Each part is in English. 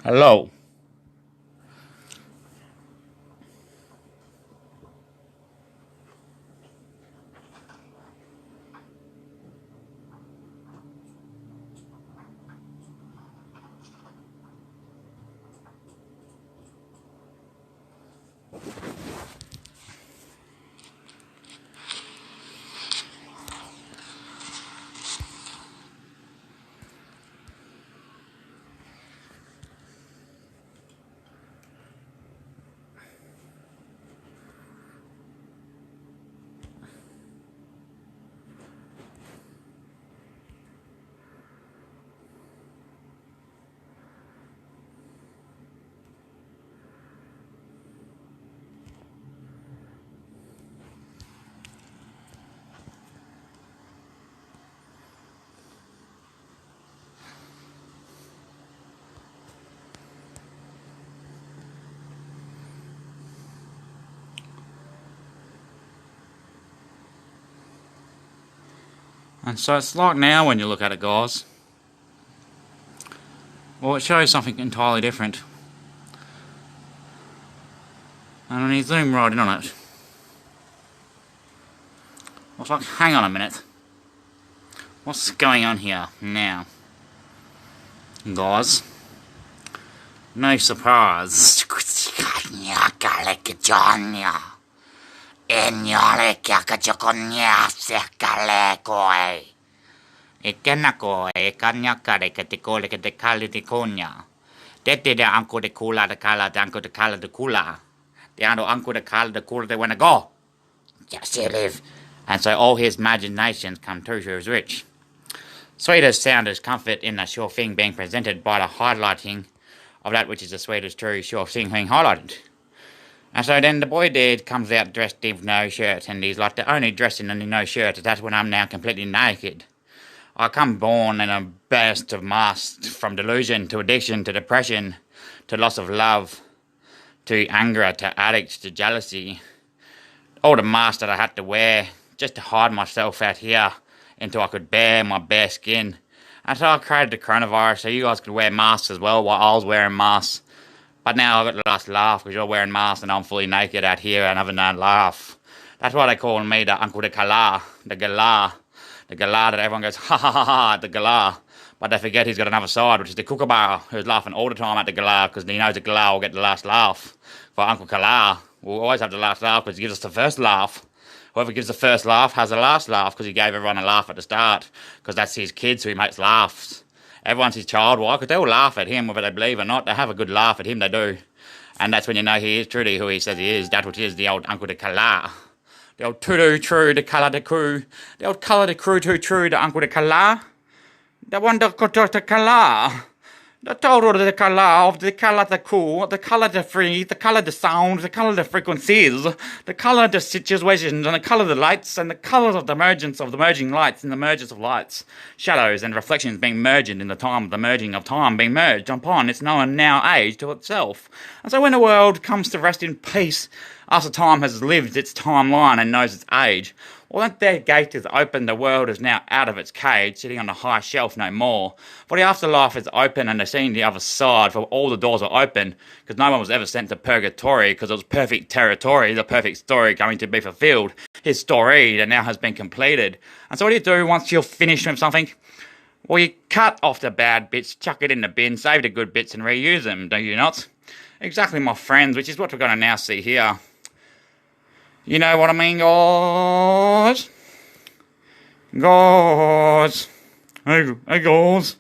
Hello. And so it's like now when you look at it, guys. Well, it shows something entirely different. And when you zoom right in on it, it's like, hang on a minute. What's going on here now? Guys, no surprise. Dette de anko de kula de kala de anko de kala de kula. De anko de kala de kula de wanna go. Yes, he live. And so all his imaginations come true to his rich. Sweetest sound is comfort in the sure thing being presented by the highlighting of that which is the sweetest true sure thing being highlighted. And so then the boy dad comes out dressed in no shirt, and he's like, the only dressing in no shirt, that's when I'm now completely naked. I come born in a burst of mass, from delusion to addiction to depression to loss of love to anger to addict to jealousy. All the masks that I had to wear just to hide myself out here until I could bear my bare skin. And so I created the coronavirus so you guys could wear masks as well while I was wearing masks. But now I've got the last laugh because you're wearing masks and I'm fully naked out here and having no laugh. That's why they call me the Uncle de Kala, the Gala. The Gala that everyone goes, ha ha ha ha, the Gala. But they forget he's got another side, which is the Kookaburra, who's laughing all the time at the Gala because he knows the Gala will get the last laugh. For Uncle Kala, we'll always have the last laugh because he gives us the first laugh. Whoever gives the first laugh has the last laugh because he gave everyone a laugh at the start because that's his kid, so he makes laughs. Everyone's his child. Why? Because they all laugh at him, whether they believe or not. They have a good laugh at him, they do. And that's when you know he is truly who he says he is. That which is the old Uncle de Kala. The old Tudu true, the colour de crew. The old colour de crew too true, the Uncle de Kala. The one de Kala. The total the colour of the colour the cool, the colour the free, the colour the sound, the colour the frequencies, the colour the situations, and the colour the lights, and the colours of the emergence of the merging lights and the mergence of lights, shadows and reflections being merged in the time of the merging of time being merged upon its known now age to itself. And so when the world comes to rest in peace after time has lived its timeline and knows its age, well, that their gate is open, the world is now out of its cage, sitting on a high shelf no more. For the afterlife is open and they're seeing the other side, for all the doors are open, because no one was ever sent to purgatory, because it was perfect territory, the perfect story going to be fulfilled. His story that now has been completed. And so what do you do once you're finished with something? Well, you cut off the bad bits, chuck it in the bin, save the good bits and reuse them, do you not? Exactly, my friends, which is what we're going to now see here. You know what I mean, guys? Guys. Hey guys.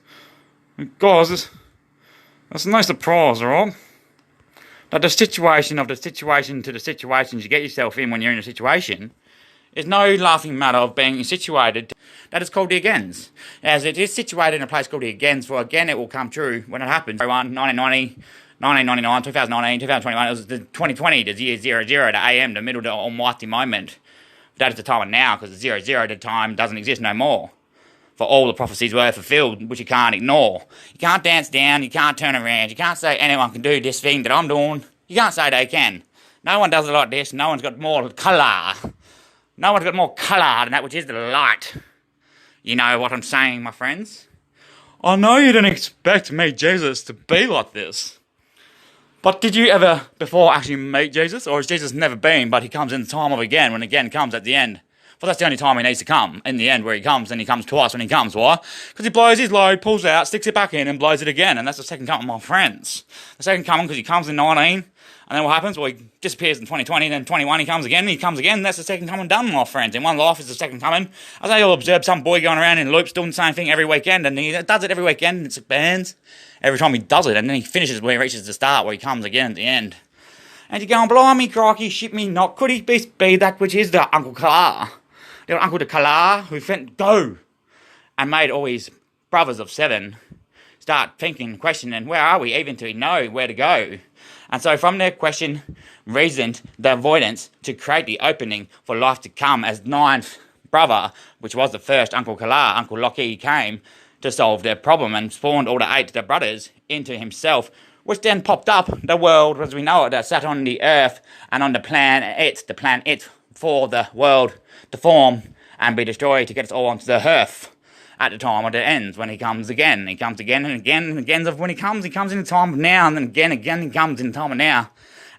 Guys, that's no surprise, alright? That the situation of the situation to the situations you get yourself in when you're in a situation is no laughing matter of being situated. That is called the agains. As it is situated in a place called the agains, for again it will come true when it happens. 1990, 1999, 2019, 2021, it was the 2020, the year 00, the AM, the middle, the almighty moment. That is the time of now, because the 00, the time doesn't exist no more. For all the prophecies were fulfilled, which you can't ignore. You can't dance down, you can't turn around, you can't say anyone can do this thing that I'm doing. You can't say they can. No one does it like this, no one's got more colour. No one's got more colour than that which is the light. You know what I'm saying, my friends? I know you didn't expect me, Jesus, to be like this. But did you ever before actually meet Jesus? Or has Jesus never been, but he comes in the time of again, when again comes at the end? Well, that's the only time he needs to come, in the end, where he comes, and he comes twice when he comes. Why? Because he blows his load, pulls it out, sticks it back in, and blows it again, and that's the second coming, my friends. The second coming, because he comes in 19, and then what happens? Well, he disappears in 2020, then 21 he comes again, that's the second coming done, my friends. In one life is the second coming. I say you'll observe some boy going around in loops doing the same thing every weekend, and he does it every weekend, and it bands every time he does it, and then he finishes where he reaches the start, where he comes again at the end. And you're going, blimey, crikey, shit me not, could he be that which is the Uncle Car? Their uncle the Kala, who went go and made all his brothers of 7 start thinking, questioning, where are we, even to know where to go. And so from their question reasoned the avoidance to create the opening for life to come, as 9th brother, which was the first Uncle Kala, Uncle Lockie, came to solve their problem and spawned all the 8 the brothers into himself, which then popped up the world as we know it, that sat on the earth and on the planet for the world to form and be destroyed to get us all onto the earth at the time of the ends, when he comes again. He comes again and again and again. Of when he comes in the time of now, and then again he comes in the time of now.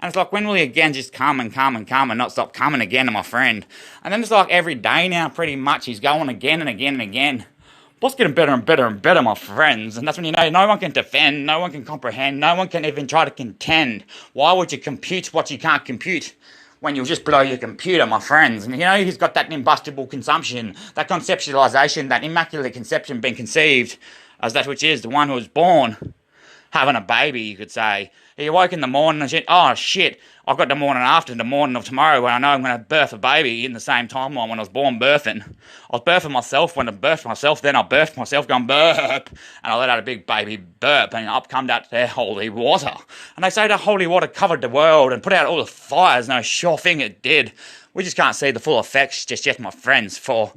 And it's like, when will he again just come and not stop coming again, my friend? And then it's like every day now, pretty much, he's going again and again and again. What's getting better and better and better, my friends? And that's when you know no one can defend, no one can comprehend, no one can even try to contend. Why would you compute what you can't compute? When you'll just blow your computer, my friends. And you know, he's got that imbustible consumption, that conceptualization, that immaculate conception being conceived as that which is the one who was born, having a baby, you could say. He awoke in the morning and said, oh shit, I've got the morning after, the morning of tomorrow, when I know I'm going to birth a baby in the same timeline when I was born birthing. I was birthing myself, when I birthed myself, then I birthed myself going burp, and I let out a big baby burp, and up come that there holy water. And they say that holy water covered the world and put out all the fires, no sure thing it did. We just can't see the full effects just yet, my friends, for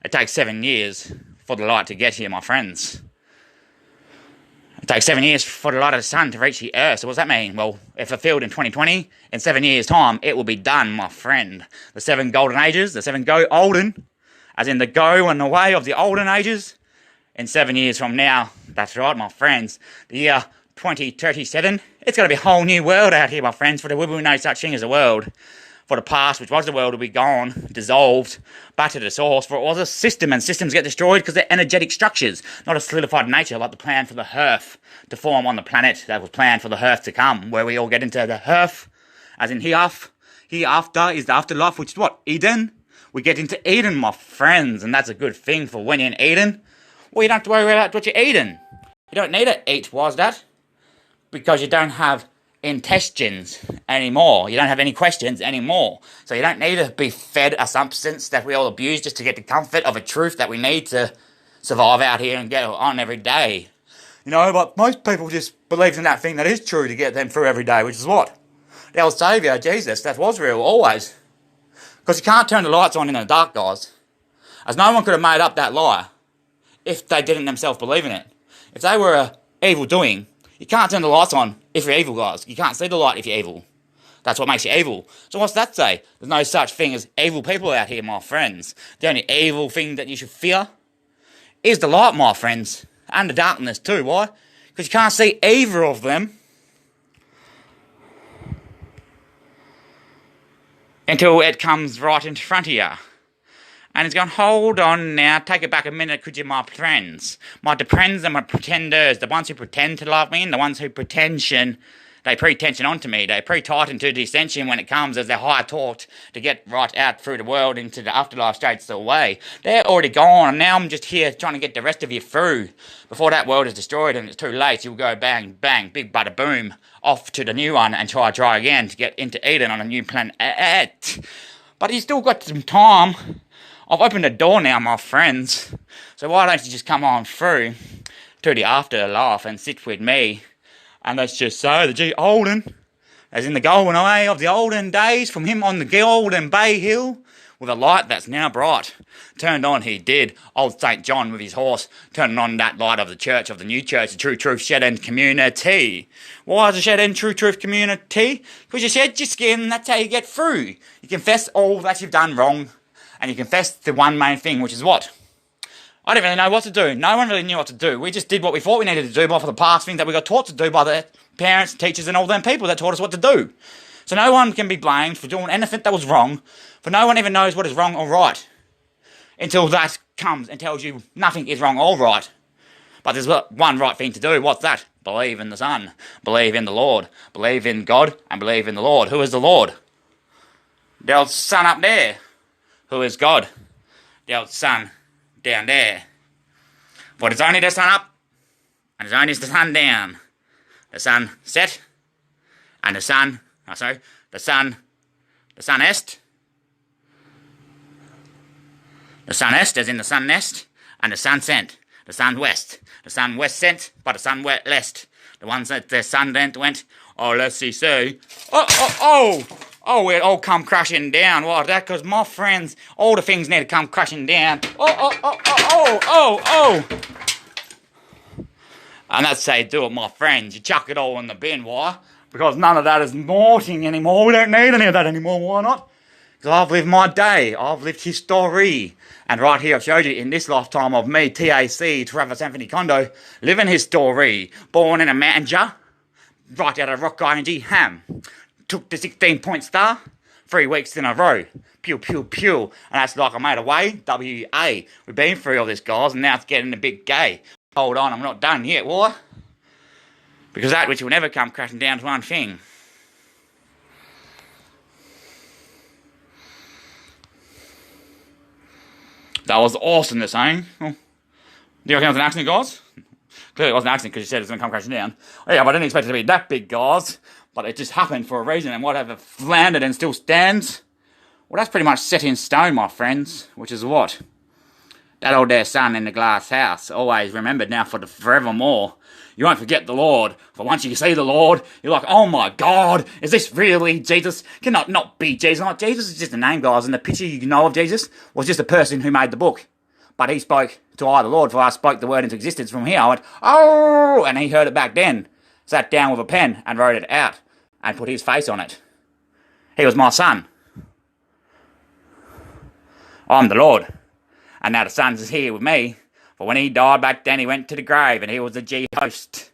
it takes 7 years for the light to get here, my friends. It takes 7 years for the light of the sun to reach the earth. So what does that mean? Well, if fulfilled in 2020, in 7 years' time, it will be done, my friend. The 7 golden ages, the 7 olden, as in the go and the way of the olden ages, in 7 years from now. That's right, my friends. The year 2037, it's going to be a whole new world out here, my friends, for there will be no such thing as a world. For the past, which was the world, will be gone, dissolved, back to the source, for it was a system, and systems get destroyed because they're energetic structures, not a solidified nature like the plan for the earth to form on the planet that was planned for the earth to come, where we all get into the earth, as in hereafter is the afterlife, which is what? Eden? We get into Eden, my friends, and that's a good thing for when you're in Eden. Well, you don't have to worry about what you're eating. You don't need to eat, was that? Because you don't have intestines anymore. You don't have any questions anymore. So you don't need to be fed a substance that we all abuse just to get the comfort of a truth that we need to survive out here and get on every day. You know, but most people just believe in that thing that is true to get them through every day, which is what? The old Saviour, Jesus, that was real, always. Because you can't turn the lights on in the dark, guys. As no one could have made up that lie if they didn't themselves believe in it. If they were evil doing, you can't turn the lights on if you're evil, guys. You can't see the light if you're evil. That's what makes you evil. So what's that say? There's no such thing as evil people out here, my friends. The only evil thing that you should fear is the light, my friends. And the darkness too. Why? Because you can't see either of them until it comes right in front of you. And he's going, hold on now, take it back a minute, could you, my friends? My depends and my pretenders, the ones who pretend to love me and the ones who they pretension onto me. They pre-tighten to descension when it comes as they're high taught to get right out through the world into the afterlife states away. They're already gone, and now I'm just here trying to get the rest of you through. Before that world is destroyed and it's too late, you'll go bang, bang, big bada boom, off to the new one and try again to get into Eden on a new planet. But you still got some time. I've opened the door now, my friends. So why don't you just come on through to the afterlife and sit with me And let's just say the olden, as in the golden eye of the olden days, from him on the golden Bay Hill, with a light that's now bright. Turned on he did, old St. John with his horse, turning on that light of the church, of the new church, the true truth shed end community. Why is it shed end true truth community? Because you shed your skin, that's how you get through. You confess all that you've done wrong, and you confess the one main thing, which is what? I didn't really know what to do. No one really knew what to do. We just did what we thought we needed to do by for the past things that we got taught to do by the parents, teachers, and all them people that taught us what to do. So no one can be blamed for doing anything that was wrong, for no one even knows what is wrong or right, until that comes and tells you nothing is wrong or right. But there's one right thing to do. What's that? Believe in the Son. Believe in the Lord. Believe in God and believe in the Lord. Who is the Lord? The old Son up there. Who is God? The old Son down there. For it's only the sun up, and it's only the sun down. The sun set, and the sun est, the sun est as in the sun nest, and the sun sent, the sun west sent, but the sun lest. The ones that the sun went, oh, let's see, oh, it all come crashing down. Why that? Because my friends, all the things need to come crashing down. Oh. And that's how you do it, my friends. You chuck it all in the bin. Why? Because none of that is naughty anymore. We don't need any of that anymore. Why not? Because I've lived my day. I've lived history. And right here I've showed you in this lifetime of me, TAC, Travis Anthony Kondo, living his story. Born in a manger, right out of Rock ING ham. Took the 16-point star, 3 weeks in a row. Pew, pew, pew. And that's like I made away, W-A. We've been through all this, guys, and now it's getting a bit gay. Hold on, I'm not done yet, why? Because that which will never come crashing down to one thing. That was awesome, this saying. Oh, do you reckon it was an accident, guys? Clearly it wasn't an accident because you said it was going to come crashing down. Oh, yeah, but I didn't expect it to be that big, guys. But it just happened for a reason, and whatever landed and still stands, well, that's pretty much set in stone, my friends. Which is what? That old there sun in the glass house, always remembered now for the forevermore. You won't forget the Lord, for once you see the Lord, you're like, oh my God, is this really Jesus? Cannot not be Jesus. Like, Jesus is just a name, guys, and the picture you know of Jesus was just a person who made the book. But he spoke to I, the Lord, for I spoke the word into existence from here. I went, oh, and he heard it back then, sat down with a pen and wrote it out, and put his face on it. He was my son. I'm the Lord. And now the Son's here with me. For when he died back then, he went to the grave, and he was the G host.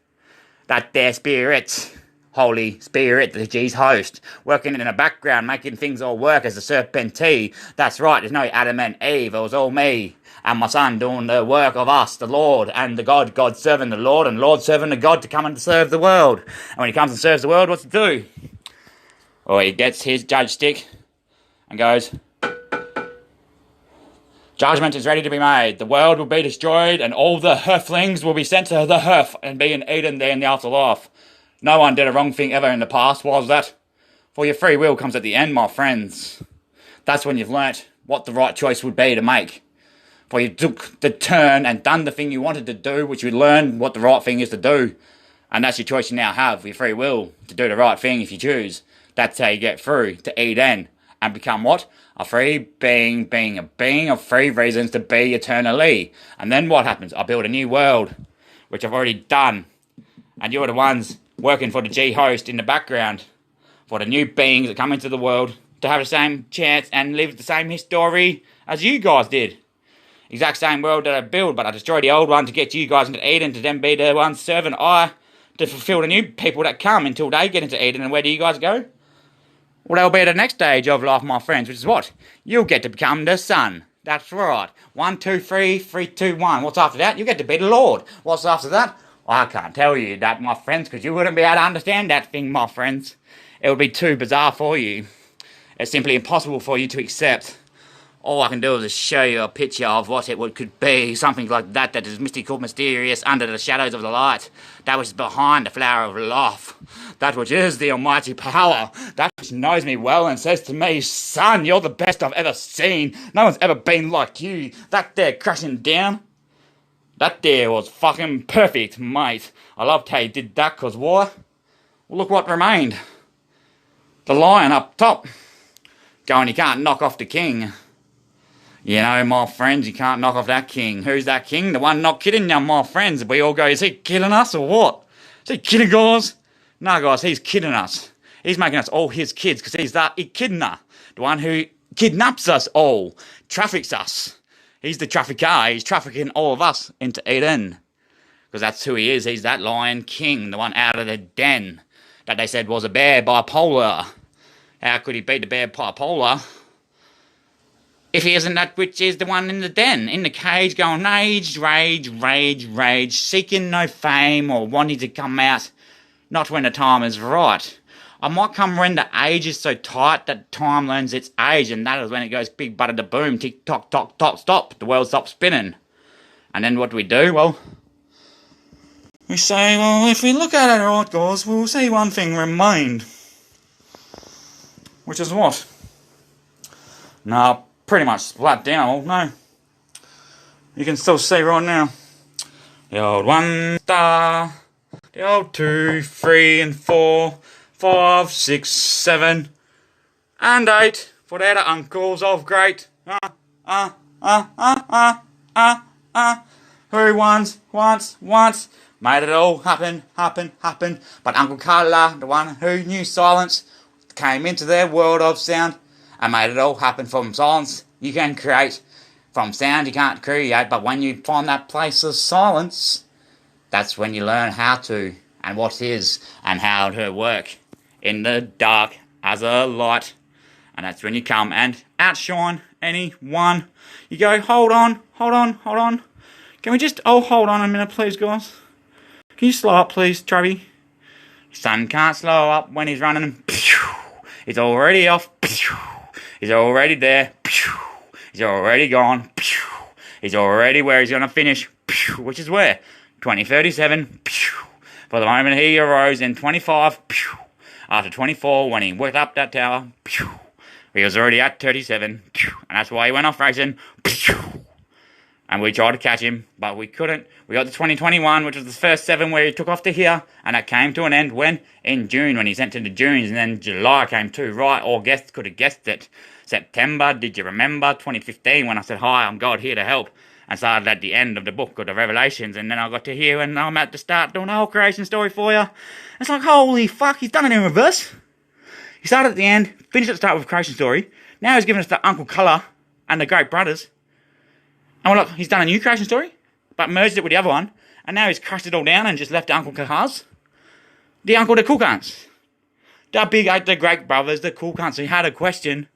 That there spirit, Holy Spirit, the G's host, working in the background, making things all work as a serpentine. That's right, there's no Adam and Eve, it was all me. And my son doing the work of us, the Lord, and the God, God serving the Lord, and Lord serving the God to come and serve the world. And when he comes and serves the world, what's he do? Well, he gets his judge stick and goes, judgment is ready to be made. The world will be destroyed, and all the hearthlings will be sent to the hearth and be in Eden there in the afterlife. No one did a wrong thing ever in the past, was that? For your free will comes at the end, my friends. That's when you've learnt what the right choice would be to make. For you took the turn and done the thing you wanted to do, which you learned what the right thing is to do. And that's your choice you now have, your free will, to do the right thing if you choose. That's how you get through to Eden and become what? A free being a being of free reasons to be eternally. And then what happens? I build a new world, which I've already done. And you're the ones working for the G host in the background, for the new beings that come into the world to have the same chance and live the same history as you guys did. Exact same world that I build, but I destroy the old one to get you guys into Eden, to then be the ones serving I, to fulfill the new people that come until they get into Eden. And where do you guys go? Well, that'll be the next stage of life, my friends, which is what? You'll get to become the Son. That's right. 1, 2, 3, 3, 2, 1. What's after that? You get to be the Lord. What's after that? I can't tell you that, my friends, because you wouldn't be able to understand that thing, my friends. It would be too bizarre for you. It's simply impossible for you to accept. All I can do is just show you a picture of what it could be, something like that is mystical, mysterious, under the shadows of the light, that which is behind the flower of life, that which is the almighty power, that which knows me well and says to me, son, you're the best I've ever seen, no one's ever been like you, that there crashing down. That there was fucking perfect, mate. I loved how you did that, cause why? Well, look what remained. The lion up top. Going, you can't knock off the king. You know, my friends, you can't knock off that king. Who's that king? The one not kidding you, my friends. We all go, is he kidding us or what? Is he kidding guys? No, guys, he's kidding us. He's making us all his kids because he's that echidna. The one who kidnaps us all, traffics us. He's the trafficker. He's trafficking all of us into Eden. Because that's who he is. He's that lion king, the one out of the den that they said was a bear bipolar. How could he beat the bear bipolar if he isn't that which is the one in the den, in the cage, going rage, rage, rage, rage, seeking no fame or wanting to come out, not when the time is right. I might come when the age is so tight that time learns its age, and that is when it goes big butted the boom, tick tock tock tock stop, the world stops spinning. And then what do we do? Well, we say, well, if we look at it right, guys, we'll see one thing remained. Which is what? No, pretty much splat down. Well, no. You can still see right now. The old 1 star, the old 2, 3 and 4, 5, 6, 7 and 8. For they're the uncles of great. Who once made it all happen. But Uncle Carla, the one who knew silence, came into their world of sound and made it all happen. From silence you can create, from sound you can't create, but when you find that place of silence, that's when you learn how to, and what is, and how to work in the dark as a light. And that's when you come and outshine anyone. You go, hold on. Can we just, hold on a minute please, guys. Can you slow up please, Travi? Sun can't slow up when he's running. He's already off. He's already there. He's already gone. He's already where he's going to finish. Which is where? 2037. For the moment he arose in 25. After 24, when he worked up that tower, he was already at 37. And that's why he went off racing. And we tried to catch him, but we couldn't. We got to 2021, which was the first 7 where he took off to here, and that came to an end when? In June, when he sent to the Dunes, and then July came too, right? All guests could have guessed it. September, did you remember? 2015, when I said, hi, I'm God, here to help, and started at the end of the book of the Revelations, and then I got to here, and I'm at the start doing the whole creation story for you. It's like, holy fuck, he's done it in reverse. He started at the end, finished at the start with creation story, now he's given us the Uncle Colour and the Great Brothers. And look, he's done a new creation story, but merged it with the other one, and now he's crushed it all down and just left Uncle Kahaz. The Uncle the Cool Cunts. The big 8, the Great Brothers, the Cool Cunts. He had a question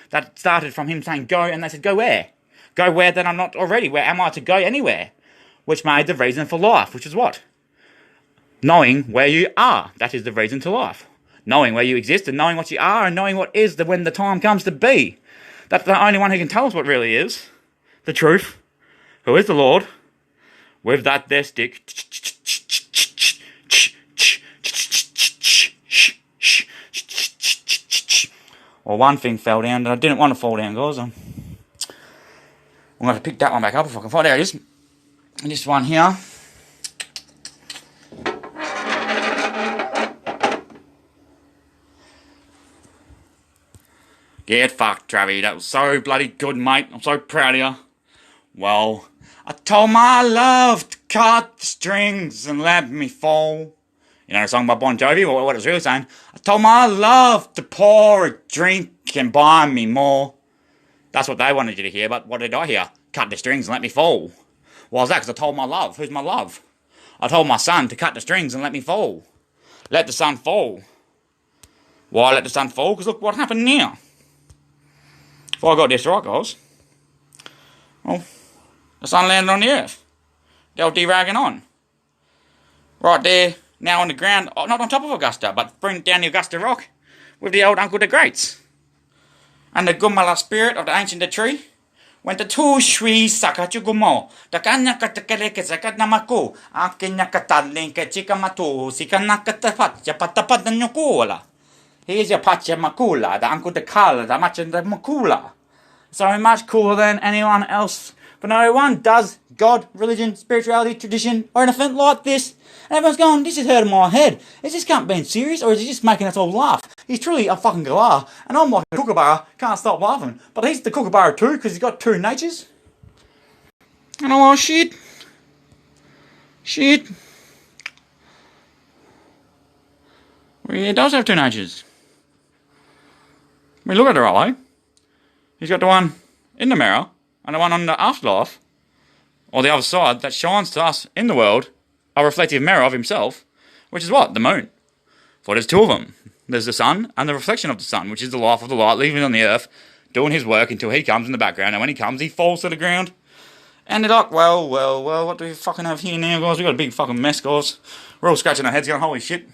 that started from him saying, go, and they said, go where? Go where that I'm not already? Where am I to go? Anywhere. Which made the reason for life, which is what? Knowing where you are. That is the reason to life. Knowing where you exist and knowing what you are and knowing what is when the time comes to be. That's the only one who can tell us what really is. The truth. Who is the Lord, with that there stick. Well, one thing fell down that I didn't want to fall down, guys. I'm going to pick that one back up if I can find it. There it is. This one here. Get fucked, Travi. That was so bloody good, mate. I'm so proud of you. Well, I told my love to cut the strings and let me fall. You know the song by Bon Jovi? Well, what it's really saying? I told my love to pour a drink and buy me more. That's what they wanted you to hear, but what did I hear? Cut the strings and let me fall. Why was that? Because I told my love. Who's my love? I told my son to cut the strings and let me fall. Let the sun fall. Why let the sun fall? Because look what happened now. If I got this right, guys. Well, the sun landed on the earth. They were deragging on. Right there, now on the ground, not on top of Augusta, but bring down the Augusta rock with the old Uncle the Greats. And the Gumala spirit of the ancient tree went to two shri sakachugumo. The kanyakatakere sakat namaku. Akinyakatalinka chikamatu. Sikanakatapacha patapatanyukula. Here's your pacha makula, the Uncle the Kala, the Machin the Makula. So much cooler than anyone else But no one does God, religion, spirituality, tradition, or anything like this. And everyone's going, this is hurting my head. Is this cunt being serious, or is he just making us all laugh? He's truly a fucking galah, and I'm like a kookaburra, can't stop laughing. But he's the kookaburra too, because he's got two natures. And I'm like, shit. Well, he does have two natures. We look at it right way. He's got the one in the mirror, and the one on the afterlife, or the other side, that shines to us in the world, a reflective mirror of himself, which is what? The moon. For there's two of them. There's the sun and the reflection of the sun, which is the life of the light living on the earth, doing his work until he comes in the background, and when he comes, he falls to the ground. And they're like, well, what do we fucking have here now, guys? We've got a big fucking mess, guys. We're all scratching our heads going, holy shit.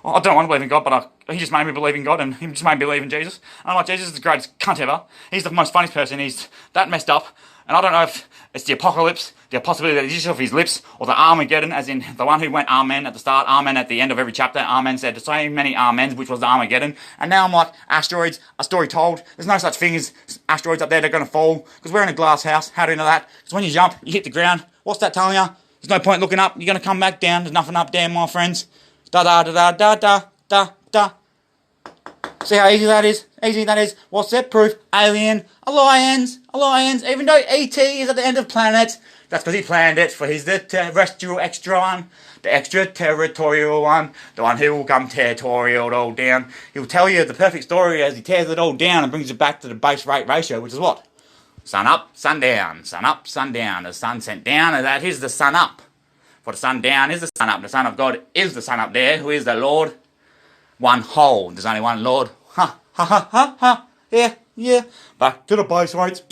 I don't want to believe in God, but he just made me believe in God, and he just made me believe in Jesus. And I'm like, Jesus is the greatest cunt ever. He's the most funniest person. He's that messed up. And I don't know if it's the apocalypse, the possibility that he's just off his lips, or the Armageddon, as in the one who went Amen at the start, Amen at the end of every chapter. Amen said so many Amens, which was the Armageddon. And now I'm like, asteroids, a story told. There's no such thing as asteroids up there, they're going to fall. Because we're in a glass house. How do you know that? Because when you jump, you hit the ground. What's that telling you? There's no point looking up. You're going to come back down. There's nothing up there, my friends. Da da da da da da da da. See how easy that is? What's that proof? Alien, aliens. Even though E.T. is at the end of planets, that's because he planned it, for he's the terrestrial extra one, the extraterritorial one, the one who will come territorial it all down. He'll tell you the perfect story as he tears it all down and brings it back to the base rate ratio, which is what? Sun up, sun down. Sun up, sun down. The sun sent down, and that is the sun up. For the sun down is the sun up. The Son of God is the sun up there, who is the Lord. One whole. There's only one Lord. Ha, ha, ha, ha, ha. Yeah. Back to the base rates.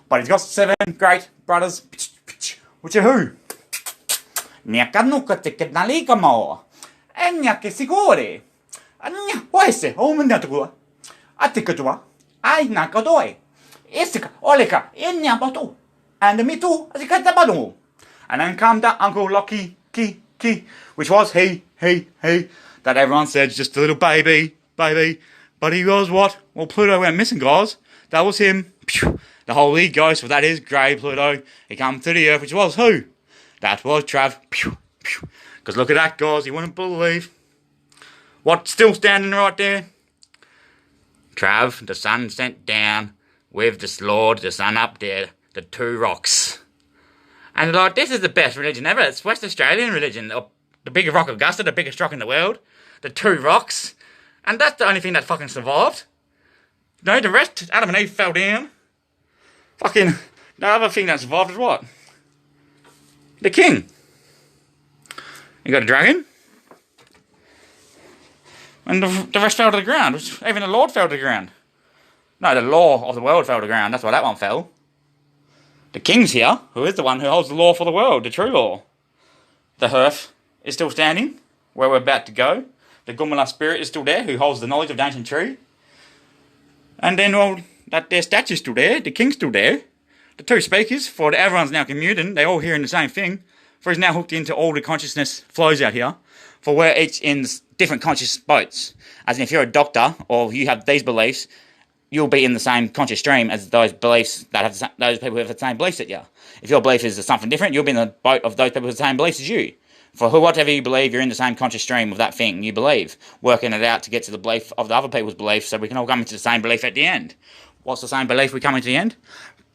But he's got 7 great brothers. Which are who? Nyakanuka tiketnalikamo. Enyake sigore. Anya, waise, omendatua. Atikatua. Ai nakadoi. Isika, oleka, enyabatu. And the mitu, azikatabadu. And then come that Uncle Lockie, which was he, that everyone said just a little baby. But he was what? Well, Pluto went missing, guys. That was him. The Holy Ghost, well, that is grey Pluto. He come to the earth, which was who? That was Trav. Because look at that, guys. You wouldn't believe. What's still standing right there? Trav, the sun sent down with the Lord, the sun up there, the 2 rocks. And like, this is the best religion ever. It's West Australian religion. The biggest rock of Augusta, the biggest rock in the world. The 2 rocks. And that's the only thing that fucking survived. No, the rest, Adam and Eve fell down. Fucking, the other thing that survived is what? The king. You got a dragon. And the rest fell to the ground. Even the Lord fell to the ground. No, the law of the world fell to the ground. That's why that one fell. The king's here, who is the one who holds the law for the world, the true law. The hearth is still standing, where we're about to go. The Gumala spirit is still there, who holds the knowledge of the ancient tree. And then, well, that their statue's still there, the king's still there. The 2 speakers, for everyone's now commuting, they're all hearing the same thing. For he's now hooked into all the consciousness flows out here. For we're each in different conscious boats. As in, if you're a doctor, or you have these beliefs, you'll be in the same conscious stream as those beliefs that have those people who have the same beliefs as you. If your belief is something different, you'll be in the boat of those people with the same beliefs as you. For whatever you believe, you're in the same conscious stream of that thing you believe, working it out to get to the belief of the other people's beliefs, so we can all come into the same belief at the end. What's the same belief we come into the end?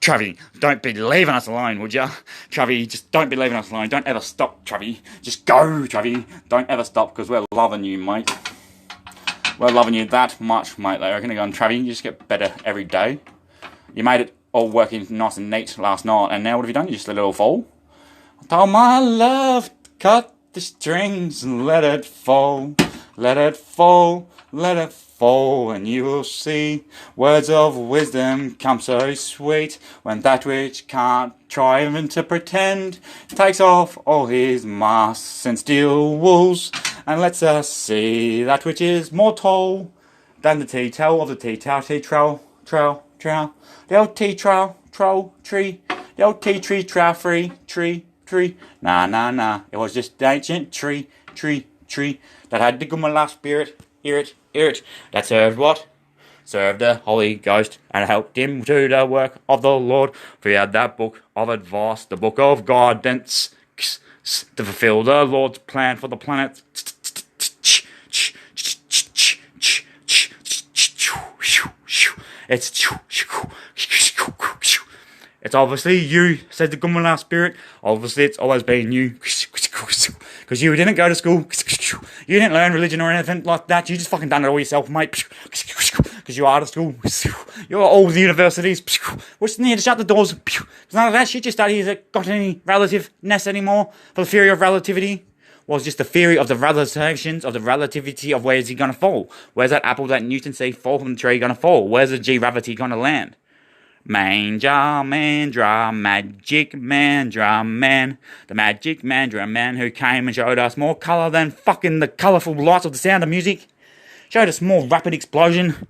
Travie, don't be leaving us alone, would ya? Travie, just don't be leaving us alone. Don't ever stop, Travie. Just go, Travie. Don't ever stop, because we're loving you, mate. We're loving you that much, mate. They're going to go on, Travie. You just get better every day. You made it all working nice and neat last night, and now what have you done? You just let it all fall. I told my love, cut the strings and let it fall. Let it fall, and you will see words of wisdom come so sweet when that which can't try even to pretend takes off all his masks and steel walls and lets us see that which is more tall than the tea-towel of the tea-towel, tea-trowel, the old tea-trowel, troll, tree, the old tea-tree, trow, free, tree. Nah, it was just the ancient tree, that had the Gumala spirit, hear it, that served what? served the Holy Ghost and helped him to the work of the Lord. For he had that book of advice, the book of guidance, to fulfill the Lord's plan for the planet. It's obviously you, said the Gumala spirit. Obviously, it's always been you. Because you didn't go to school. You didn't learn religion or anything like that. You just fucking done it all yourself, mate. Because you are out of school. You're all the universities. We're just need to shut the doors. None of that shit you study has got any relativeness anymore. For the theory of relativity was just the theory of the relations of the relativity of where is he going to fall. Where's that apple that Newton said fall from the tree going to fall? Where's the G-gravity going to land? Manger, mandra, magic mandra man. The magic mandra man who came and showed us more colour than fucking the colourful lights of the Sound of Music. Showed us more rapid explosion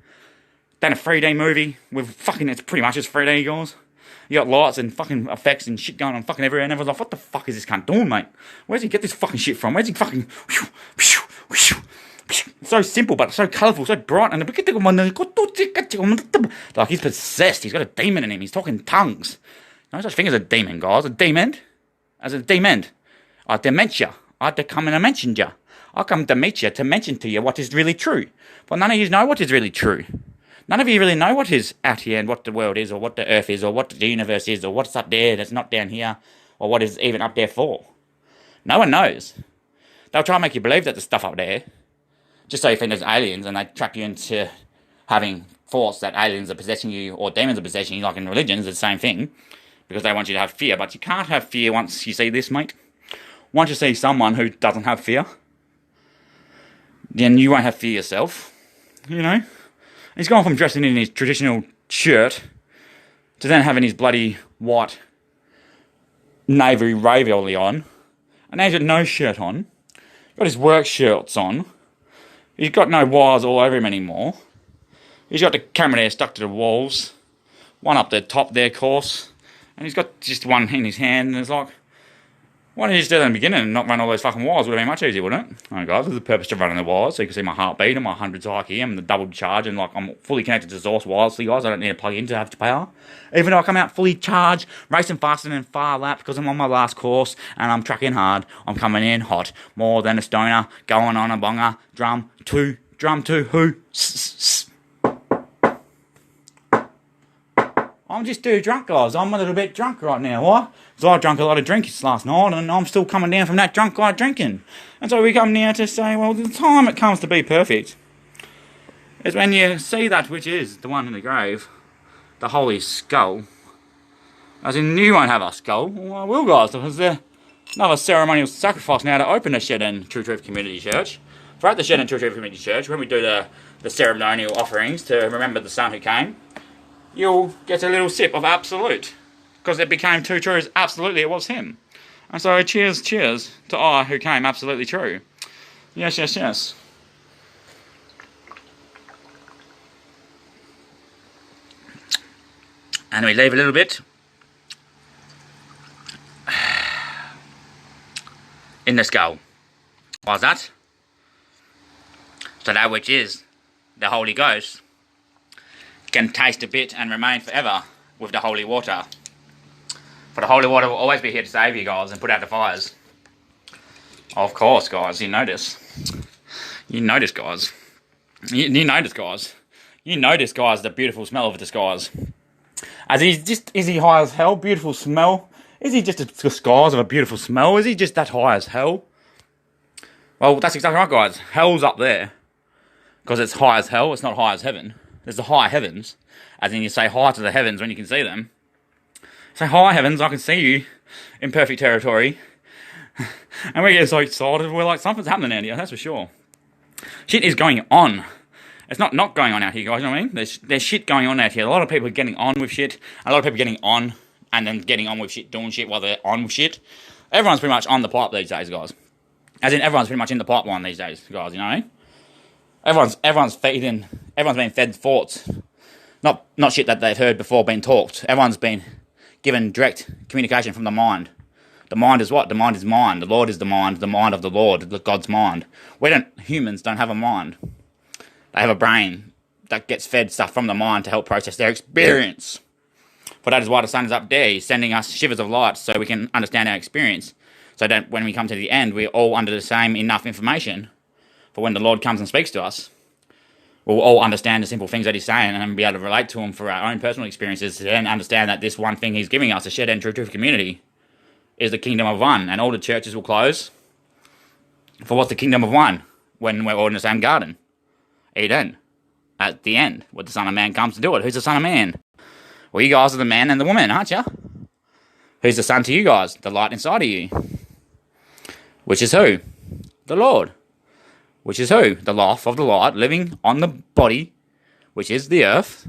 than a 3D movie with fucking, it's pretty much just 3D, guys. You got lights and fucking effects and shit going on fucking everywhere, and everyone's like, what the fuck is this cunt doing, mate? Where's he get this fucking shit from? Where's he fucking... So simple, but so colourful, so bright, and like he's possessed. He's got a demon in him. He's talking tongues. No such thing as a demon, guys. A demon, as a demon, a dementia. I had to come and mention you. I come to meet you to mention to you what is really true. But none of you know what is really true. None of you really know what is out here and what the world is, or what the earth is, or what the universe is, or what's up there that's not down here, or what is even up there for. No one knows. They'll try and make you believe that there's stuff up there, just so you think there's aliens, and they trap you into having thoughts that aliens are possessing you or demons are possessing you, like in religions, it's the same thing, because they want you to have fear. But you can't have fear once you see this, mate. Once you see someone who doesn't have fear, then you won't have fear yourself, you know? He's gone from dressing in his traditional shirt to then having his bloody white navy ravioli on, and now he's got no shirt on, got his work shirts on. He's got no wires all over him anymore. He's got the camera there stuck to the walls. One up the top there, of course. And he's got just one in his hand. And it's like, why didn't you just do that in the beginning and not run all those fucking wires? Would have been much easier, wouldn't it? Alright guys, there's the purpose of running the wires. So you can see my heartbeat and my hundreds like here. And the double charge. And like I'm fully connected to source wirelessly, guys. I don't need to plug in to have to power. Even though I come out fully charged, racing faster than far lap because I'm on my last course. And I'm trucking hard. I'm coming in hot. More than a stoner. Going on a bonger. Drum two, who? I'm just too drunk, guys. I'm a little bit drunk right now, what? So I drank a lot of drinks last night, and I'm still coming down from that drunk guy drinking. And so we come now to say, well, the time it comes to be perfect is when you see that which is the one in the grave, the holy skull. As in, you won't have a skull. Well, I will, guys, because there's another ceremonial sacrifice now to open the Shed and True Truth Community Church. For at the Shed and True Truth Community Church, when we do the ceremonial offerings to remember the Son who came, you'll get a little sip of absolute. Because it became too true, absolutely it was him. And so cheers to I who came absolutely true. Yes, yes, yes. And we leave a little bit in the skull. Why's that? So that which is the Holy Ghost can taste a bit and remain forever with the holy water. For the holy water will always be here to save you guys and put out the fires. Of course, guys, you notice. You notice, guys. You notice, guys. You notice, guys, the beautiful smell of the skies. As is he high as hell? Beautiful smell? Is he just a disguise of a beautiful smell? Is he just that high as hell? Well, that's exactly right, guys. Hell's up there. Because it's high as hell, it's not high as heaven. There's the high heavens. As in you say hi to the heavens when you can see them. Say hi heavens, I can see you in perfect territory. And we get so excited, we're like, something's happening out here, that's for sure. Shit is going on. It's not going on out here, guys, you know what I mean? There's shit going on out here. A lot of people are getting on with shit. A lot of people are getting on and then getting on with shit, doing shit while they're on with shit. Everyone's pretty much on the pipe these days, guys. As in, everyone's pretty much in the pipeline these days, guys, you know what I mean? Everyone's being fed thoughts. Not shit that they've heard before being talked. Everyone's been given direct communication from the mind. The mind is what? The mind is mind. The Lord is the mind of the Lord, God's mind. Humans don't have a mind. They have a brain. that gets fed stuff from the mind to help process their experience. For that is why the sun is up there. He's sending us shivers of light so we can understand our experience. So that when we come to the end, we're all under the same enough information for when the Lord comes and speaks to us. We'll all understand the simple things that he's saying and be able to relate to him for our own personal experiences to then understand that this one thing he's giving us, a shared and true community, is the kingdom of one. And all the churches will close for what's the kingdom of one when we're all in the same garden. Eden. At the end, when the Son of Man comes to do it. Who's the Son of Man? Well, you guys are the man and the woman, aren't you? Who's the Son to you guys? The light inside of you. Which is who? The Lord. Which is who? The life of the light living on the body, which is the earth.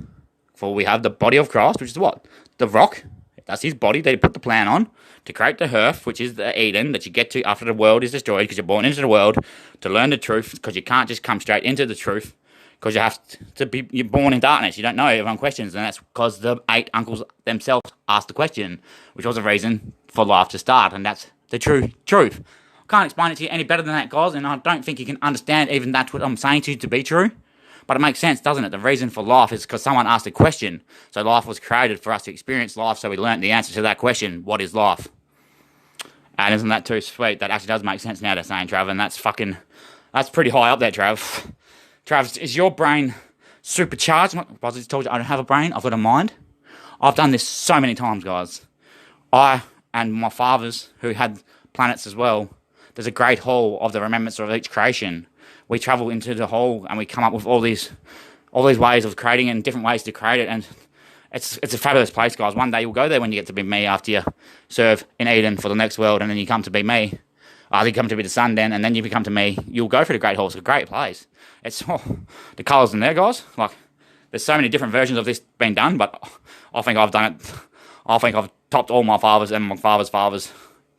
For we have the body of Christ, which is what? The rock. That's his body that he put the plan on to create the earth, which is the Eden that you get to after the world is destroyed, because you're born into the world to learn the truth, because you can't just come straight into the truth, because you have to be, you're born in darkness. You don't know, everyone questions, and that's because the 8 uncles themselves asked the question, which was a reason for life to start, and that's the true truth. I can't explain it to you any better than that, guys, and I don't think you can understand even that's what I'm saying to be true. But it makes sense, doesn't it? The reason for life is because someone asked a question. So life was created for us to experience life, so we learnt the answer to that question, what is life? And isn't that too sweet? That actually does make sense now, they're saying, Trav, and that's pretty high up there, Trav. Trav, is your brain supercharged? I just told you I don't have a brain, I've got a mind. I've done this so many times, guys. I and my fathers, who had planets as well, there's a great hall of the remembrance of each creation. We travel into the hall and we come up with all these ways of creating and different ways to create it, and it's a fabulous place, guys. One day you'll go there when you get to be me after you serve in Eden for the next world, and then you come to be me. You come to be the sun then, and then you become to me. You'll go for the great hall. It's a great place. It's the colours in there, guys. Like, there's so many different versions of this being done, but I think I've done it. I think I've topped all my fathers and my father's fathers.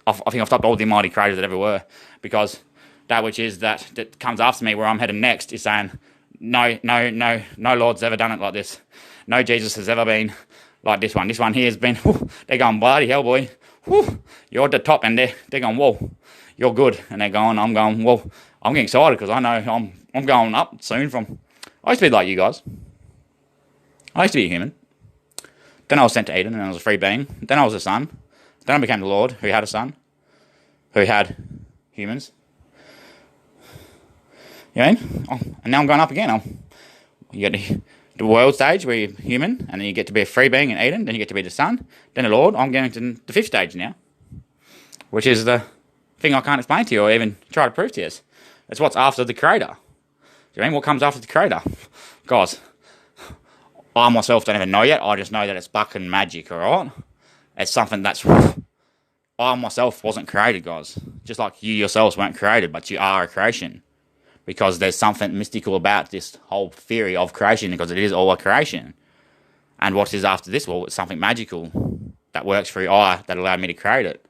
I think I've topped all the mighty creators that ever were, because that which is that comes after me, where I'm heading next, is saying, no Lord's ever done it like this. No Jesus has ever been like this one. This one here has been, they're going, bloody hell, boy. You're at the top, and they're going, whoa, you're good. And they're going, I'm going, well, I'm getting excited because I know I'm going up soon from, I used to be like you guys. I used to be a human. Then I was sent to Eden, and I was a free being. Then I was a son. Then I became the Lord, who had a son, who had humans. You know what I mean? And now I'm going up again. You get the world stage where you're human, and then you get to be a free being in Eden, then you get to be the son, then the Lord. I'm going to the 5th stage now, which is the thing I can't explain to you or even try to prove to you. It's what's after the Creator. Do you know what I mean? What comes after the Creator? Guys, I myself don't even know yet. I just know that it's fucking magic, alright? It's something that's... I myself wasn't created, guys. Just like you yourselves weren't created, but you are a creation. Because there's something mystical about this whole theory of creation, because it is all a creation. And what is after this? Well, it's something magical that works through I that allowed me to create it.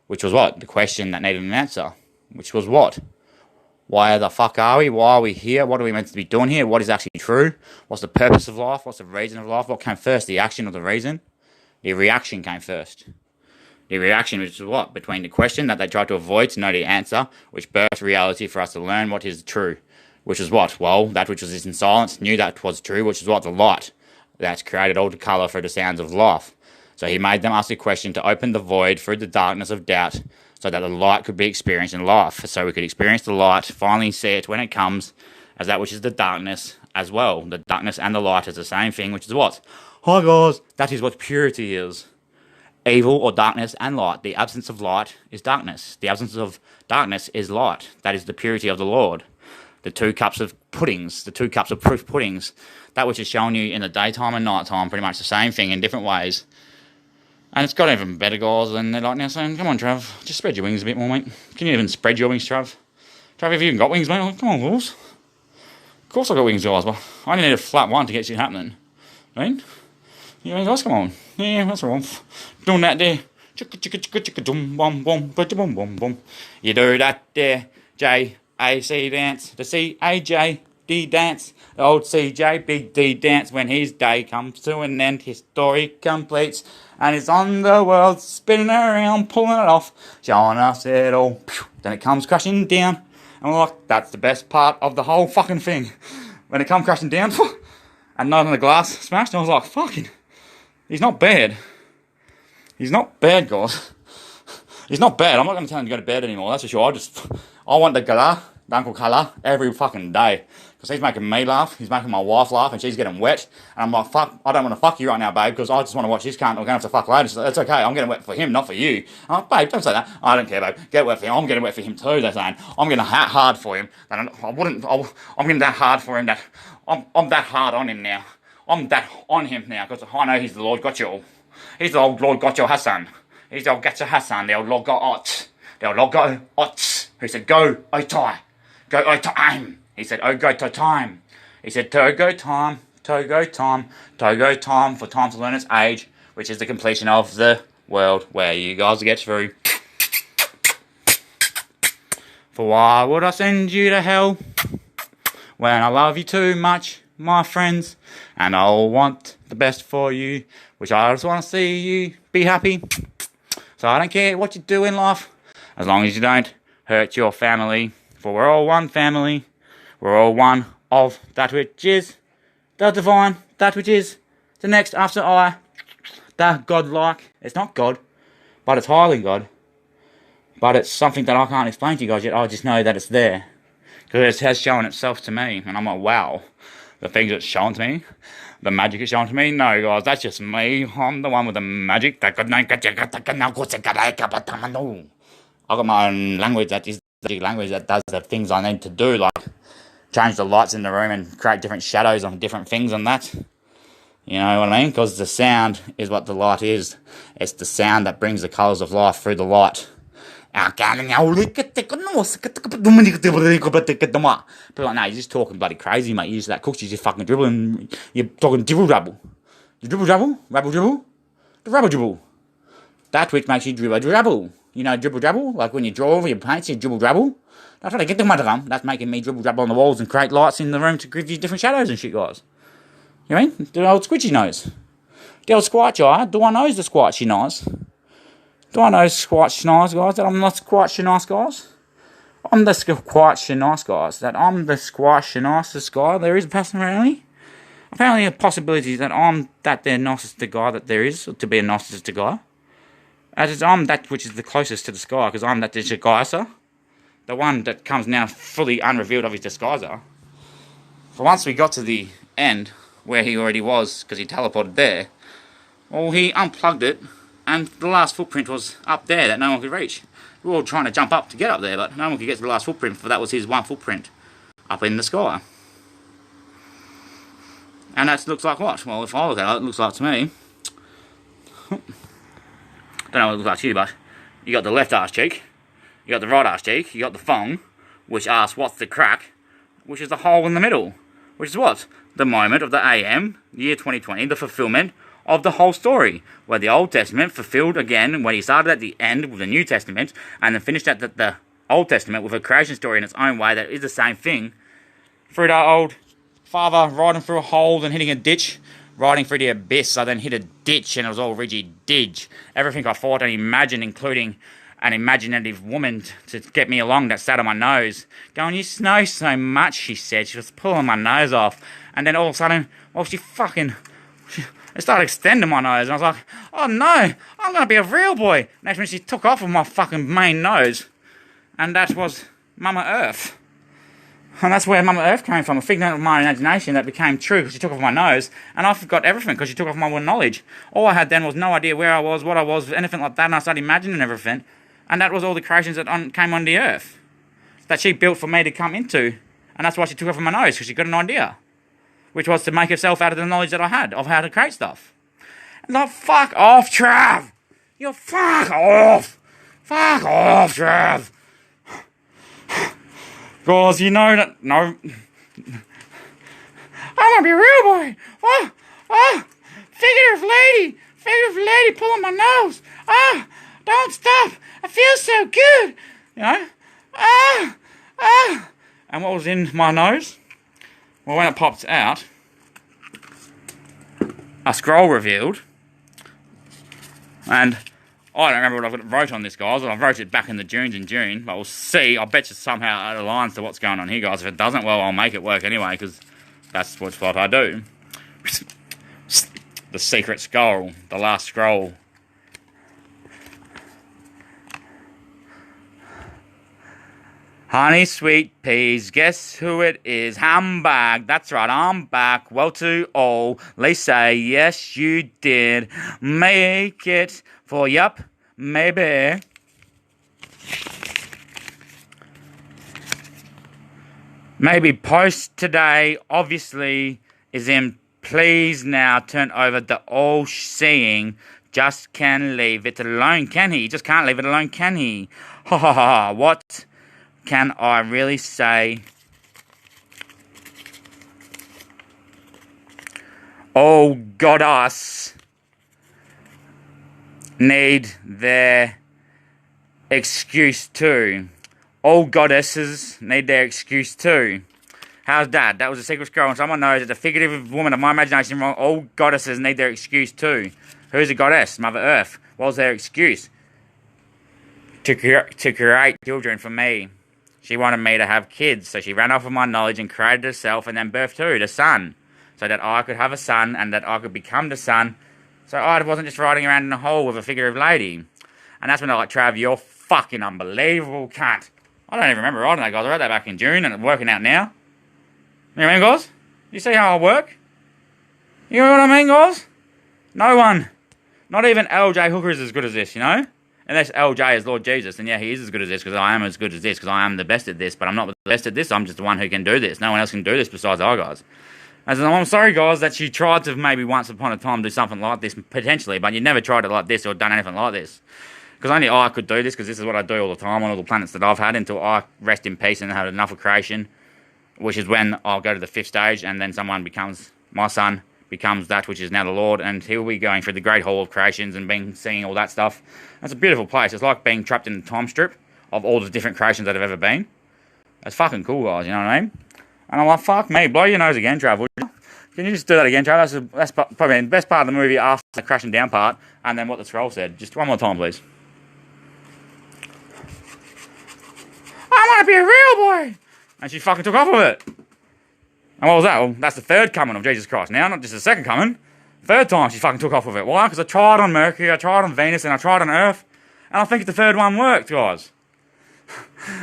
Which was what? The question that needed an answer. Which was what? Why the fuck are we? Why are we here? What are we meant to be doing here? What is actually true? What's the purpose of life? What's the reason of life? What came first? The action or the reason? The reaction came first. The reaction, which is what? Between the question that they tried to avoid to know the answer, which birthed reality for us to learn what is true. Which is what? Well, that which was in silence knew that was true, which is what? The light that created all the colour for the sounds of life. So he made them ask a question to open the void through the darkness of doubt, so that the light could be experienced in life. So we could experience the light, finally see it when it comes, as that which is the darkness as well. The darkness and the light is the same thing, which is what? Hi guys, that is what purity is. Evil or darkness and light. The absence of light is darkness. The absence of darkness is light. That is the purity of the Lord. The 2 cups of puddings, the 2 cups of proof puddings, that which is shown you in the daytime and nighttime, pretty much the same thing in different ways. And it's got even better, guys, than they're like now saying, come on, Trav, just spread your wings a bit more, mate. Can you even spread your wings, Trav? Trav, have you even got wings, mate? Oh, come on, guys. Of course I've got wings, guys, but I only need a flat one to get shit happening. I mean, you know, guys, come on. Yeah, that's wrong. Doing that there. Chicka chicka chicka chicka dum bum bum bum bum bum. You do that there. J-A-C dance. The C-A-J-D dance. The old C-J Big D dance. When his day comes to an end, his story completes. And it's on the world, spinning around, pulling it off, showing us it all. Then it comes crashing down. And we're like, that's the best part of the whole fucking thing. When it comes crashing down, and none of the glass smashed. And I was like, fucking, he's not bad. He's not bad, guys. He's not bad. I'm not going to tell him to go to bed anymore, that's for sure. I want the colour, the Uncle Colour, every fucking day. Because he's making me laugh, he's making my wife laugh, and she's getting wet. And I'm like, fuck, I don't want to fuck you right now, babe, because I just want to watch this cunt. We're going to have to fuck later. So it's okay, I'm getting wet for him, not for you. I'm like, babe, don't say that. I don't care, babe. Get wet for him. I'm getting wet for him too, they're saying. I'm getting that hard for him. I'm getting that hard for him that I'm that hard on him now. I'm that on him now, because I know he's the Lord got you all. He's the old Lord got your Hassan. He's the old Gatcha Hassan, the old Lord got Ot. The old Lord got Ot. He said, go, Otai. Go, Otaim. He said, oh, go to time. He said, Togo time, Togo time, Togo time, for time to learn its age, which is the completion of the world where you guys get through. For why would I send you to hell when I love you too much, my friends, and I'll want the best for you, which I just want to see you be happy. So I don't care what you do in life, as long as you don't hurt your family, for we're all one family. We're all one of that which is the divine, that which is the next after I, the godlike. It's not God, but it's highly God. But it's something that I can't explain to you guys yet. I just know that it's there, because it has shown itself to me, and I'm like, wow, the things it's shown to me, the magic it's shown to me. No, guys, that's just me. I'm the one with the magic. I got my own language that is the language that does the things I need to do, like change the lights in the room and create different shadows on different things and that. You know what I mean? Because the sound is what the light is. It's the sound that brings the colours of life through the light. People are like, nah, you're just talking bloody crazy, mate. You're just that cooks, you're just fucking dribbling. You're talking dribble-drabble. The dribble-drabble? Rabble-dribble? The rabble-dribble. That which makes you dribble-drabble. You know dribble-drabble? Like when you draw over your paints, you dribble-drabble. That's what I get the mother. That's making me dribble-drabble on the walls and create lights in the room to give you different shadows and shit, guys. You know what I mean? The old squidgy nose. The old squatchy eye. Do I know the squatchy nose? Do I know squatchy nice, guys? That I'm not squatchy nice, guys? I'm the squatchy nice, guys. That I'm the squatchy nicest guy there is, apparently. Apparently, a possibility that I'm that there nicest guy that there is to be a nicest guy. As I'm that which is the closest to the sky, because I'm that disguiser. The one that comes now fully unrevealed of his disguiser. For once we got to the end, where he already was, because he teleported there, well, he unplugged it, and the last footprint was up there that no one could reach. We were all trying to jump up to get up there, but no one could get to the last footprint, for that was his one footprint up in the sky. And that looks like what? Well, if I look at it, it looks like to me. Don't know what it looks like to you, but you got the left arse cheek, you got the right arse cheek, you got the thong, which asks what's the crack, which is the hole in the middle, which is what? The moment of the AM, year 2020, the fulfillment of the whole story, where the Old Testament fulfilled again when he started at the end with the New Testament, and then finished at the Old Testament with a creation story in its own way that is the same thing, through the old father riding through a hole and hitting a ditch, riding through the abyss. I then hit a ditch and it was all riggy didge. Everything I thought and imagined, including an imaginative woman to get me along that sat on my nose, going, you snow so much, she said. She was pulling my nose off. And then all of a sudden, well, it started extending my nose. And I was like, oh no, I'm going to be a real boy. Next minute she took off with my fucking main nose. And that was Mama Earth. And that's where Mama Earth came from, a figment of my imagination that became true because she took off my nose, and I forgot everything because she took off my knowledge. All I had then was no idea where I was, what I was, anything like that, and I started imagining everything. And that was all the creations that came on the earth, that she built for me to come into. And that's why she took off my nose, because she got an idea, which was to make herself out of the knowledge that I had of how to create stuff. And like, fuck off, Trav! You fuck off! Fuck off, Trav! Guys, you know that, no. I'm gonna be a real boy. Oh, figurative lady pulling my nose. Oh, don't stop. I feel so good. You know? And what was in my nose? Well, when it popped out, a scroll revealed. And I don't remember what I wrote on this, guys. I wrote it back in the Dunes in June, but we'll see. I bet you somehow it aligns to what's going on here, guys. If it doesn't, well, I'll make it work anyway, because that's what I do. The secret scroll. The last scroll. Honey, sweet peas, guess who it is? I'm back, that's right, I'm back. Well, to all, they say, yes, you did make it for, yup, maybe. Maybe post today, obviously, is in please now turn over the all-seeing, just can leave it alone, can he? Just can't leave it alone, can he? Ha ha ha, what can I really say? Oh, goddess need their excuse too. All goddesses need their excuse too. How's that? That was a secret scroll, and someone knows that the figurative woman of my imagination wrong. All goddesses need their excuse too. Who's a goddess? Mother Earth. What was their excuse? To create children for me. She wanted me to have kids, so she ran off with my knowledge and created herself and then birthed too, the son. So that I could have a son and that I could become the son. So I wasn't just riding around in a hole with a figurative lady. And that's when I like, Trav, you're fucking unbelievable cunt. I don't even remember writing that, guys. I wrote that back in June and it's working out now. You know what I mean, guys? You see how I work? You know what I mean, guys? No one, not even LJ Hooker is as good as this, you know? Unless LJ is Lord Jesus, and yeah, he is as good as this, because I am as good as this, because I am the best at this, but I'm not the best at this, I'm just the one who can do this. No one else can do this besides our guys. As I'm sorry, guys, that you tried to maybe once upon a time do something like this, potentially, but you never tried it like this or done anything like this. Because only I could do this, because this is what I do all the time on all the planets that I've had, until I rest in peace and have enough of creation, which is when I'll go to the 5th stage, and then someone becomes, my son, becomes that which is now the Lord, and he'll be going through the great hall of creations and seeing all that stuff. It's a beautiful place. It's like being trapped in the time strip of all the different creations that have ever been. It's fucking cool, guys, you know what I mean? And I'm like, fuck me, blow your nose again, Trav, would you? Can you just do that again, Trav? That's probably the best part of the movie after the crashing down part, and then what the scroll said. Just one more time, please. I want to be a real boy! And she fucking took off with it. And what was that? Well, that's the third coming of Jesus Christ now, not just the second coming. Third time she fucking took off with it. Why? Because I tried on Mercury, I tried on Venus, and I tried on Earth. And I think the third one worked, guys.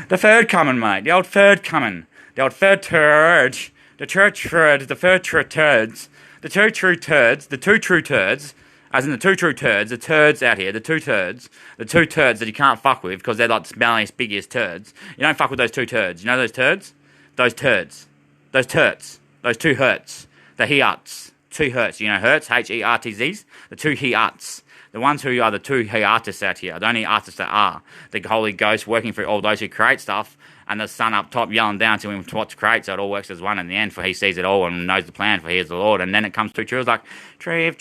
The third coming, mate. The old third coming. The old third turd. The church turd. The third turds. The two true turds. The two true turds. As in the two true turds. The turds out here. The two turds. The two turds that you can't fuck with because they're like the smelliest, biggest turds. You don't fuck with those two turds. You know those turds? Those turds. Those turts. Those two hurts. The he-uts. Two hurts. You know hurts? H-E-R-T-Zs? The two he-uts. The ones who are the two he-artists out here. The only artists that are. The Holy Ghost working through all those who create stuff. And the Son up top yelling down to him what to create. So it all works as one in the end. For he sees it all and knows the plan. For he is the Lord. And then it comes to truths like, Triv,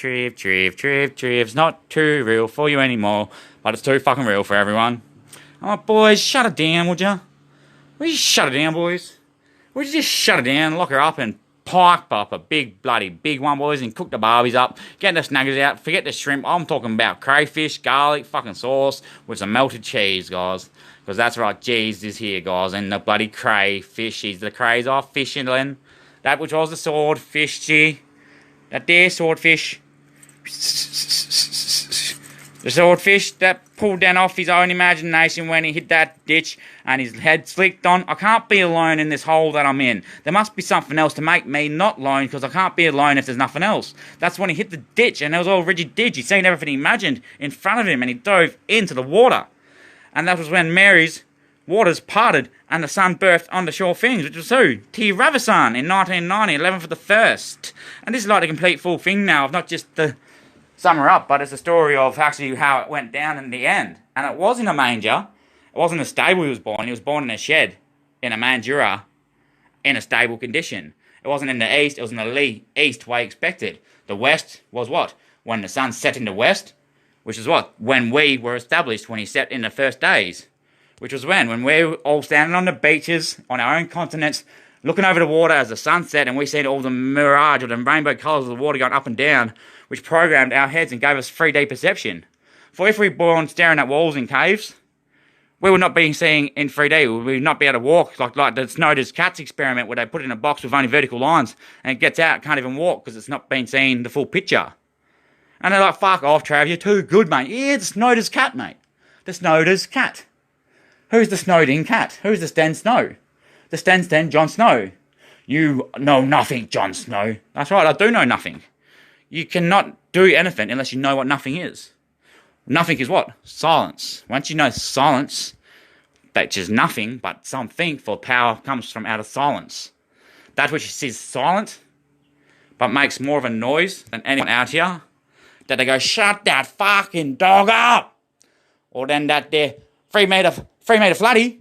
it's not too real for you anymore. But it's too fucking real for everyone. I'm like, boys, shut it down, would ya? Would you shut it down, boys? Would you just shut it down, lock her up, and pipe up a big one, boys, and cook the barbies up, get the snaggers out, forget the shrimp. I'm talking about crayfish, garlic, fucking sauce, with some melted cheese, guys. Because that's right, cheese is here, guys, and the bloody crayfish is the crays off fishing, that which was the swordfish, gee. That there swordfish. The swordfish that pulled down off his own imagination when he hit that ditch and his head slicked on. I can't be alone in this hole that I'm in. There must be something else to make me not alone because I can't be alone if there's nothing else. That's when he hit the ditch and it was all rigid ditch. He'd seen everything he imagined in front of him and he dove into the water. And that was when Mary's waters parted and the sun birthed on the shore things, which was who? T. Ravison in 1990, 11 for the 1st. And this is like the complete full thing now of not just the sum her up, but it's a story of actually how it went down in the end. And it wasn't a manger. It wasn't a stable he was born. He was born in a shed, in a mandura, in a stable condition. It wasn't in the east. It was in the east way expected. The west was what? When the sun set in the west, which is what? When we were established, when he set in the first days. Which was when we were all standing on the beaches, on our own continents, looking over the water as the sun set, and we seen all the mirage of the rainbow colours of the water going up and down, which programmed our heads and gave us 3D perception. For if we were born staring at walls in caves, We would not be seeing in 3D. We would not be able to walk like the Snowder's Cats experiment where they put it in a box with only vertical lines and it gets out, can't even walk because it's not been seeing the full picture. And they're like, fuck off, Trav, you're too good, mate. Yeah, the Snowder's cat, mate. The Snowder's cat. Who's the snowed-in cat? Who's the Stan Snow? The Stan Jon Snow. You know nothing, Jon Snow. That's right, I do know nothing. You cannot do anything unless you know what nothing is. Nothing is what? Silence. Once you know silence, that's just nothing but something, for power comes from out of silence. That which is silent, but makes more of a noise than anyone out here, that they go, shut that fucking dog up! Or then that there 3 metre flatty,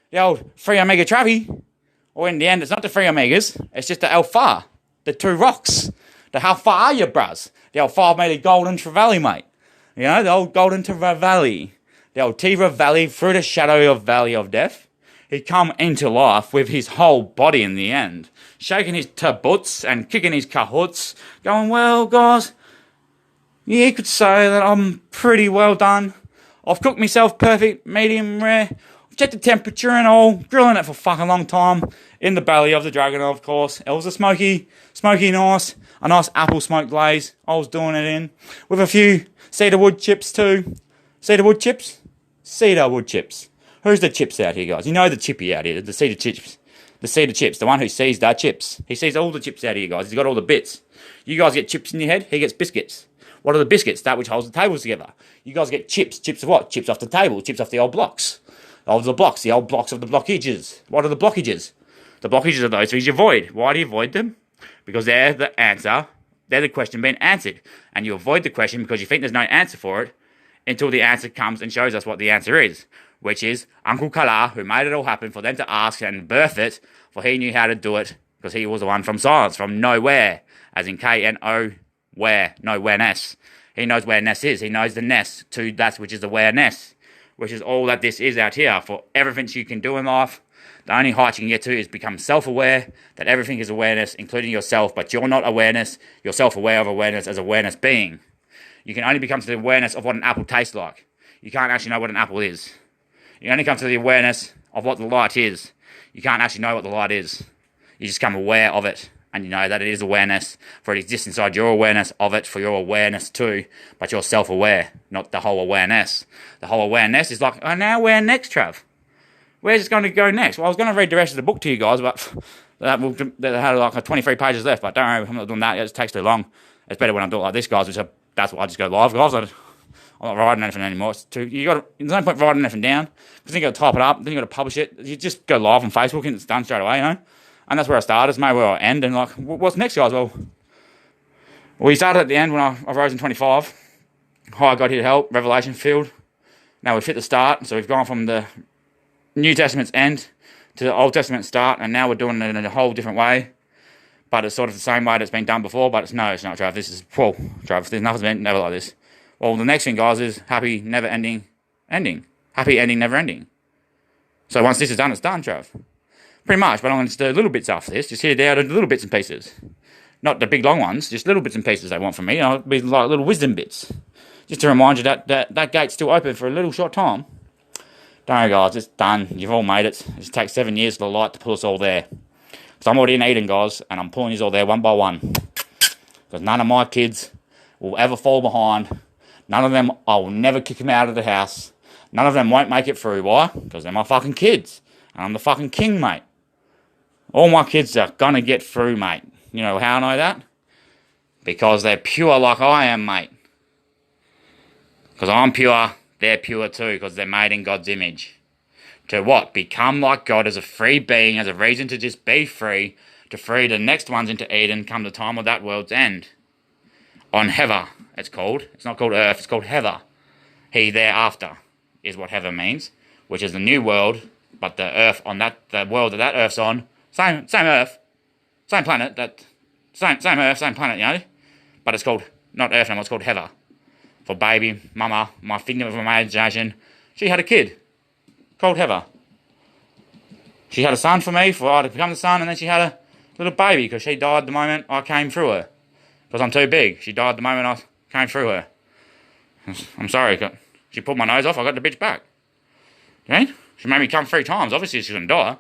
the old 3 Omega Travy, or in the end it's not the 3 Omegas, it's just the Alpha, the 2 rocks. The how far are you, bruz? The old 5 metre golden trevally, mate. You know, the old golden trevally. The old Th3 Valley through the shadow of Valley of Death. He come into life with his whole body in the end, shaking his tabuts and kicking his cahoots, going, well, guys, you could say that I'm pretty well done. I've cooked myself perfect, medium rare. I've checked the temperature and all, grilling it for fucking long time in the belly of the dragon, of course. It was a smoky nice, a nice apple smoke glaze. I was doing it in with a few cedar wood chips too. Cedar wood chips. Who's the chips out here, guys? You know the chippy out here, the cedar chips. The cedar chips, the one who sees the chips. He sees all the chips out here, guys. He's got all the bits. You guys get chips in your head, he gets biscuits. What are the biscuits? That which holds the tables together. You guys get chips. Chips of what? Chips off the table. Chips off the old blocks. The old blocks of the blockages. What are the blockages? The blockages are those things you avoid. Why do you avoid them? Because they're the answer. They're the question being answered. And you avoid the question because you think there's no answer for it until the answer comes and shows us what the answer is. Which is Uncle Kala, who made it all happen for them to ask and birth it, for he knew how to do it because he was the one from silence, from nowhere, as in K-N-O, where, nowhere-ness. He knows where ness is. He knows the ness to that which is awareness, which is all that this is out here. For everything you can do in life, the only height you can get to is become self-aware, that everything is awareness, including yourself, but you're not awareness, you're self-aware of awareness as awareness being. You can only become to the awareness of what an apple tastes like. You can't actually know what an apple is. You only come to the awareness of what the light is. You can't actually know what the light is. You just become aware of it. And you know that it is awareness, for it exists inside your awareness of it, for your awareness too, but you're self-aware, not the whole awareness. The whole awareness is like, oh, now where next, Trav? Where's it going to go next? Well, I was going to read the rest of the book to you guys, but that had like 23 pages left, but don't worry, I'm not doing that, it just takes too long. It's better when I do it like this, guys, that's why I just go live, guys. I'm not writing anything anymore. There's no point writing anything down, because then you got to type it up, then you got to publish it. You just go live on Facebook and it's done straight away, you know? And that's where I started. It's maybe where I end. And like, what's next, guys? Well, we started at the end when I rose in 25. Hi, God, here to help. Revelation field. Now we've hit the start. So we've gone from the New Testament's end to the Old Testament start. And now we're doing it in a whole different way. But it's sort of the same way that's been done before. But it's not, Trav. This is, Trav, there's nothing's been never like this. Well, the next thing, guys, is happy, never ending. Happy ending, never ending. So once this is done, it's done, Trav. Pretty much, but I'm going to do little bits after this, just here, there, little bits and pieces. Not the big long ones, just little bits and pieces they want from me. You know, it'll be like little wisdom bits. Just to remind you that gate's still open for a little short time. Don't worry, guys, it's done. You've all made it. It takes 7 years for the light to pull us all there. So I'm already in Eden, guys, and I'm pulling you all there one by one. Because none of my kids will ever fall behind. None of them, I will never kick them out of the house. None of them won't make it through. Why? Because they're my fucking kids. And I'm the fucking king, mate. All my kids are going to get through, mate. You know how I know that? Because they're pure like I am, mate. Because I'm pure, they're pure too, because they're made in God's image. To what? Become like God as a free being, as a reason to just be free, to free the next ones into Eden come the time of that world's end. On Heather, it's called. It's not called Earth, it's called Heather. He thereafter is what Heather means, which is the new world, but the Earth on that, the world that Earth's on, same Earth, same planet, same Earth, same planet, you know. But it's called, not Earth anymore, it's called Heather. For baby, mama, my figment of imagination, she had a kid called Heather. She had a son for me, for I to become the son, and then she had a little baby, because she died the moment I came through her. Because I'm too big. She died the moment I came through her. I'm sorry, she pulled my nose off, I got the bitch back. Okay? She made me come 3 times. Obviously, she's going to die.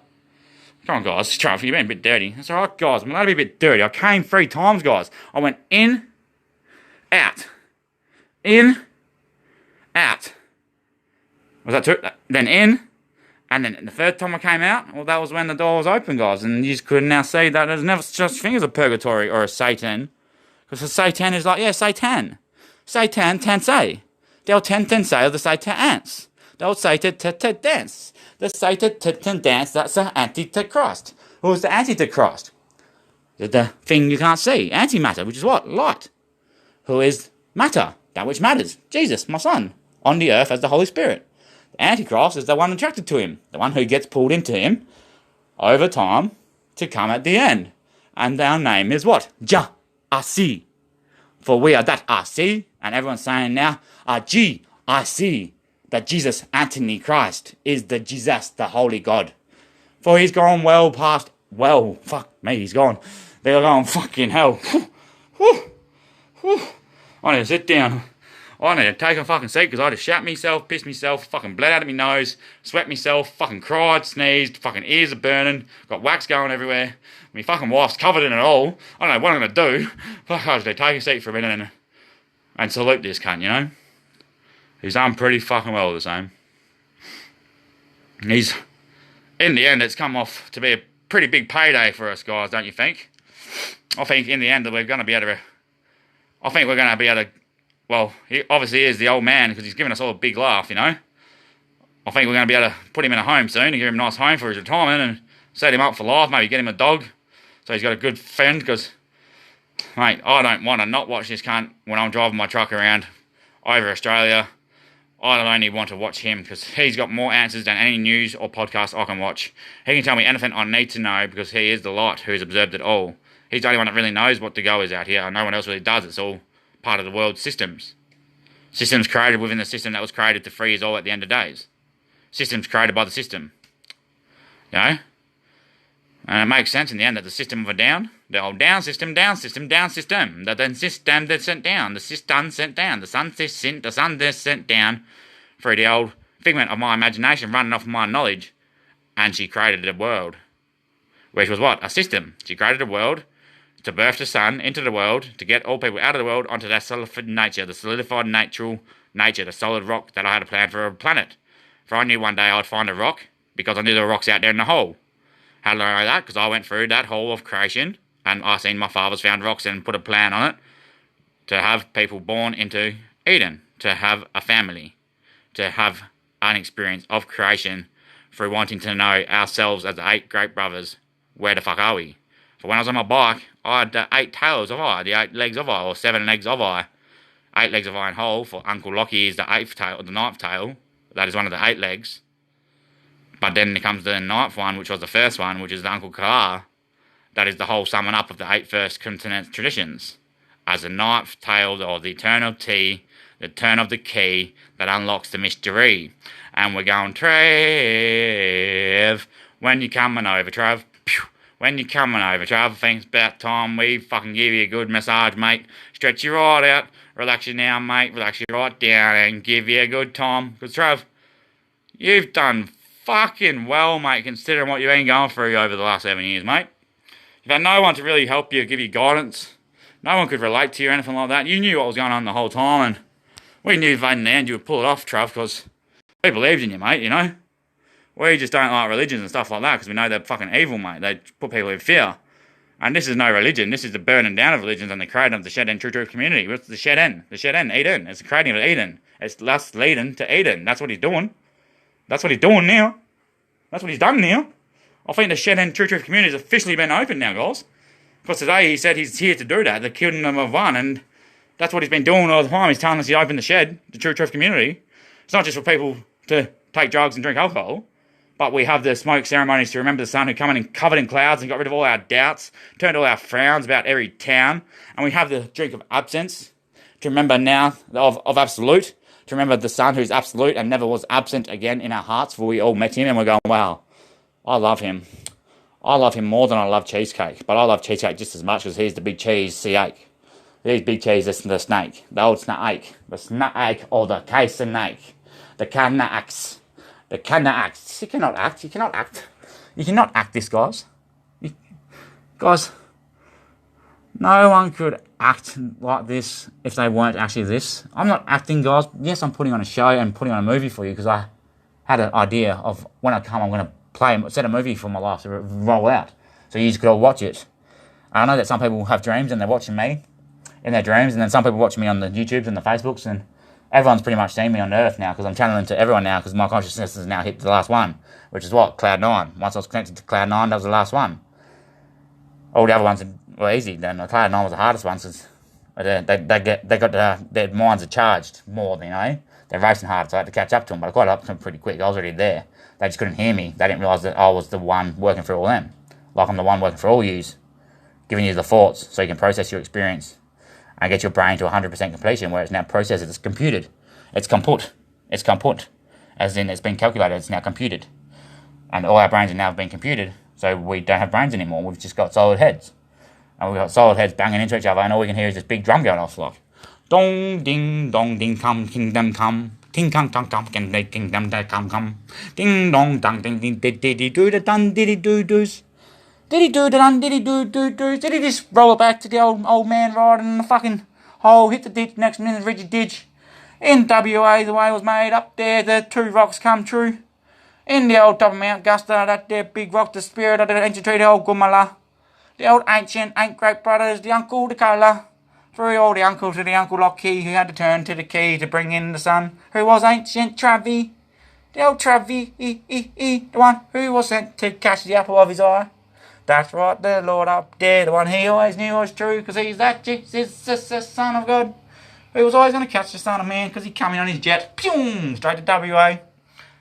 Come on, guys. Truff, you're being a bit dirty. That's alright, guys. I'm allowed to be a bit dirty. I came 3 times, guys. I went in, out. In, out. Was that 2? Then in, and then the 3rd time I came out, well, that was when the door was open, guys. And you could now see that there's never such thing as a purgatory or a Satan. Because the Satan is like, yeah, Satan. Satan, tensei. Del ten tensei, the Satan ants. Del Satan dance. The Satan dance, that's the anti-Christ. Who's the anti-Christ? The thing you can't see. Antimatter, which is what? Light. Who is matter? That which matters. Jesus, my son. On the earth as the Holy Spirit. The Antichrist is the one attracted to him. The one who gets pulled into him over time to come at the end. And our name is what? Jah. I-C. For we are that I-C. And everyone's saying now, G. I-C. That Jesus, Anthony Christ, is the Jesus, the Holy God. For he's gone well past, well, fuck me, he's gone. They're going fucking hell. I need to sit down. I need to take a fucking seat because I just shat myself, pissed myself, fucking bled out of my nose, sweat myself, fucking cried, sneezed, fucking ears are burning, got wax going everywhere. My fucking wife's covered in it all. I don't know what I'm going to do. Fuck, I just need to take a seat for a minute and salute this cunt, you know? He's done pretty fucking well the same. He's, in the end, it's come off to be a pretty big payday for us guys, don't you think? I think in the end that we're going to be able to, well, he obviously is the old man because he's given us all a big laugh, you know? I think we're going to be able to put him in a home soon and give him a nice home for his retirement and set him up for life, maybe get him a dog so he's got a good friend because, mate, I don't want to not watch this cunt when I'm driving my truck around over Australia. I only want to watch him because he's got more answers than any news or podcast I can watch. He can tell me anything I need to know because he is the light who's observed it all. He's the only one that really knows what the go is out here and no one else really does. It's all part of the world's systems. Systems created within the system that was created to free us all at the end of days. Systems created by the system. You know? And it makes sense in the end that the system of a down, the old down system, down system, down system. The then system that's sent down, the system sent down, the sun that's sent down through the old figment of my imagination running off of my knowledge. And she created a world. Which was what? A system. She created a world to birth the sun into the world, to get all people out of the world onto that solidified nature, the solidified natural nature, the solid rock that I had a plan for a planet. For I knew one day I'd find a rock, because I knew there were rocks out there in the hole. How did I know that? Because I went through that hole of creation, and I seen my fathers found rocks and put a plan on it, to have people born into Eden, to have a family, to have an experience of creation, through wanting to know ourselves as the 8 great brothers, where the fuck are we? For when I was on my bike, I had the 8 tails of I, the 8 legs of I, or 7 legs of I. 8 legs of I in whole, for Uncle Lockie is the 8th tail, or the 9th tail. That is one of the 8 legs. But then there comes the 9th one, which was the first one, which is the Uncle Ka. That is the whole summing up of the 8 first continent traditions. As the 9th tail, or the turn of T, the turn of the key, that unlocks the mystery. And we're going, Trev, when you coming over, Trev? Pew. When you coming over, Trev? I think it's about time we fucking give you a good massage, mate. Stretch you right out. Relax you now, mate. Relax you right down and give you a good time. Because, Trev, you've done fucking well, mate, considering what you've been going through over the last 7 years, mate. You've had no one to really help you, give you guidance. No one could relate to you or anything like that. You knew what was going on the whole time, and we knew that in the end you would pull it off, Trev, because we believed in you, mate, you know? We just don't like religions and stuff like that because we know they're fucking evil, mate. They put people in fear. And this is no religion. This is the burning down of religions and the creating of the Shed End True Truth community. What's the Shed End? The Shed End, Eden. It's the creating of Eden. It's us leading to Eden. That's what he's doing. That's what he's doing now. That's what he's done now. I think the Shed End True Truth community has officially been opened now, guys. Because today he said he's here to do that, the kingdom of one, and that's what he's been doing all the time. He's telling us he opened the shed, the True Truth community. It's not just for people to take drugs and drink alcohol, but we have the smoke ceremonies to remember the sun who come in and covered in clouds and got rid of all our doubts, turned all our frowns about every town. And we have the drink of absence to remember now of absolute, to remember the sun who's absolute and never was absent again in our hearts, for we all met him and we're going, wow, I love him. I love him more than I love cheesecake, but I love cheesecake just as much because he's the big cheese, snake. He's big cheese, that's the snake, the old snake, the snake or the case snake, the canax. They cannot act. You cannot act. You cannot act. You cannot act this, guys. Guys, no one could act like this if they weren't actually this. I'm not acting, guys. Yes, I'm putting on a show and putting on a movie for you because I had an idea of when I come, I'm going to set a movie for my life to roll out. So you just got to watch it. I know that some people have dreams and they're watching me in their dreams, and then some people watch me on the YouTubes and the Facebooks, and everyone's pretty much seen me on Earth now because I'm channeling to everyone now because my consciousness has now hit the last one, which is what? Cloud 9. Once I was connected to Cloud 9, that was the last one. All the other ones were easy. Then Cloud 9 was the hardest one because their minds are charged more, you know. They're racing hard, so I had to catch up to them, but I caught up to them pretty quick. I was already there. They just couldn't hear me. They didn't realise that I was the one working for all them. Like I'm the one working for all yous, giving you the thoughts so you can process your experience and get your brain to 100% completion where it's now processed, it's computed. It's comput. It's comput. As in, it's been calculated, it's now computed. And all our brains are now being computed, so we don't have brains anymore, we've just got solid heads. And we've got solid heads banging into each other, and all we can hear is this big drum going off, like, dong, ding, come, kingdom come. Ting, kong, tong, tong, kingdom, come. Ding, dong, dong, ding, ding, diddy, do, the dun, diddy, do, doos. Did he do the dun, did he do, did he just roll it back to the old man riding in the fucking hole, hit the ditch, next minute reach the ditch. In WA, the way was made up there, the two rocks come true. In the old top of Mount Gusta, that there big rock, the spirit of the ancient tree, the old Gumala. The old ancient, ain't great brothers, the uncle, the cola. Through all the uncle to the uncle Lockie, who had to turn to the key to bring in the sun, who was ancient Travie. The old Travie, the one who was sent to catch the apple of his eye. That's right, the Lord up there, the one he always knew was true, because he's that Jesus, the Son of God. He was always going to catch the Son of Man, because he come in on his jet, pew, straight to WA,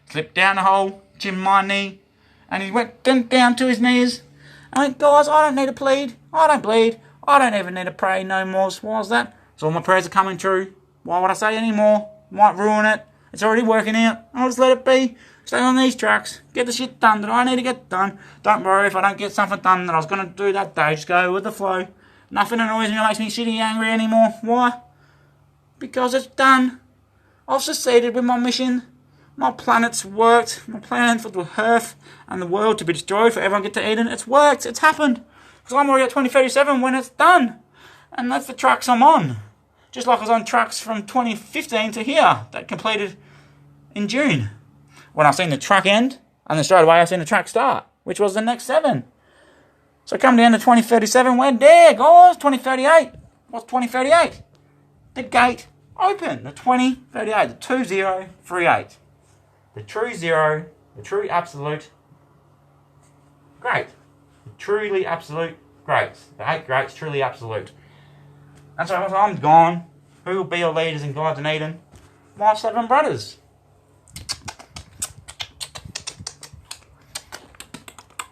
slipped down the hole, chin my knee, and he went down to his knees. I went, guys, I don't need to plead, I don't bleed, I don't even need to pray no more. Why is that? So all my prayers are coming true. Why would I say any more? Might ruin it. It's already working out. I'll just let it be. Stay on these tracks. Get the shit done that I need to get done. Don't worry if I don't get something done that I was going to do that day. Just go with the flow. Nothing annoys me or makes me shitty angry anymore. Why? Because it's done. I've succeeded with my mission. My planet's worked. My plan for the Earth and the world to be destroyed for everyone to get to Eden. It's worked. It's happened. Because I'm already at 2037 when it's done. And that's the tracks I'm on. Just like I was on tracks from 2015 to here. That completed in June. When I seen the track end, and then straight away I seen the track start, which was the next 7. So come to the end of 2037, we're there, guys. 2038. What's 2038? The gate open. The 2038. The 2038. The true zero. The true absolute. Great. The truly absolute greats. The 8 greats, truly absolute. And so once I'm gone, who will be your leaders and guides in Eden? My 7 brothers.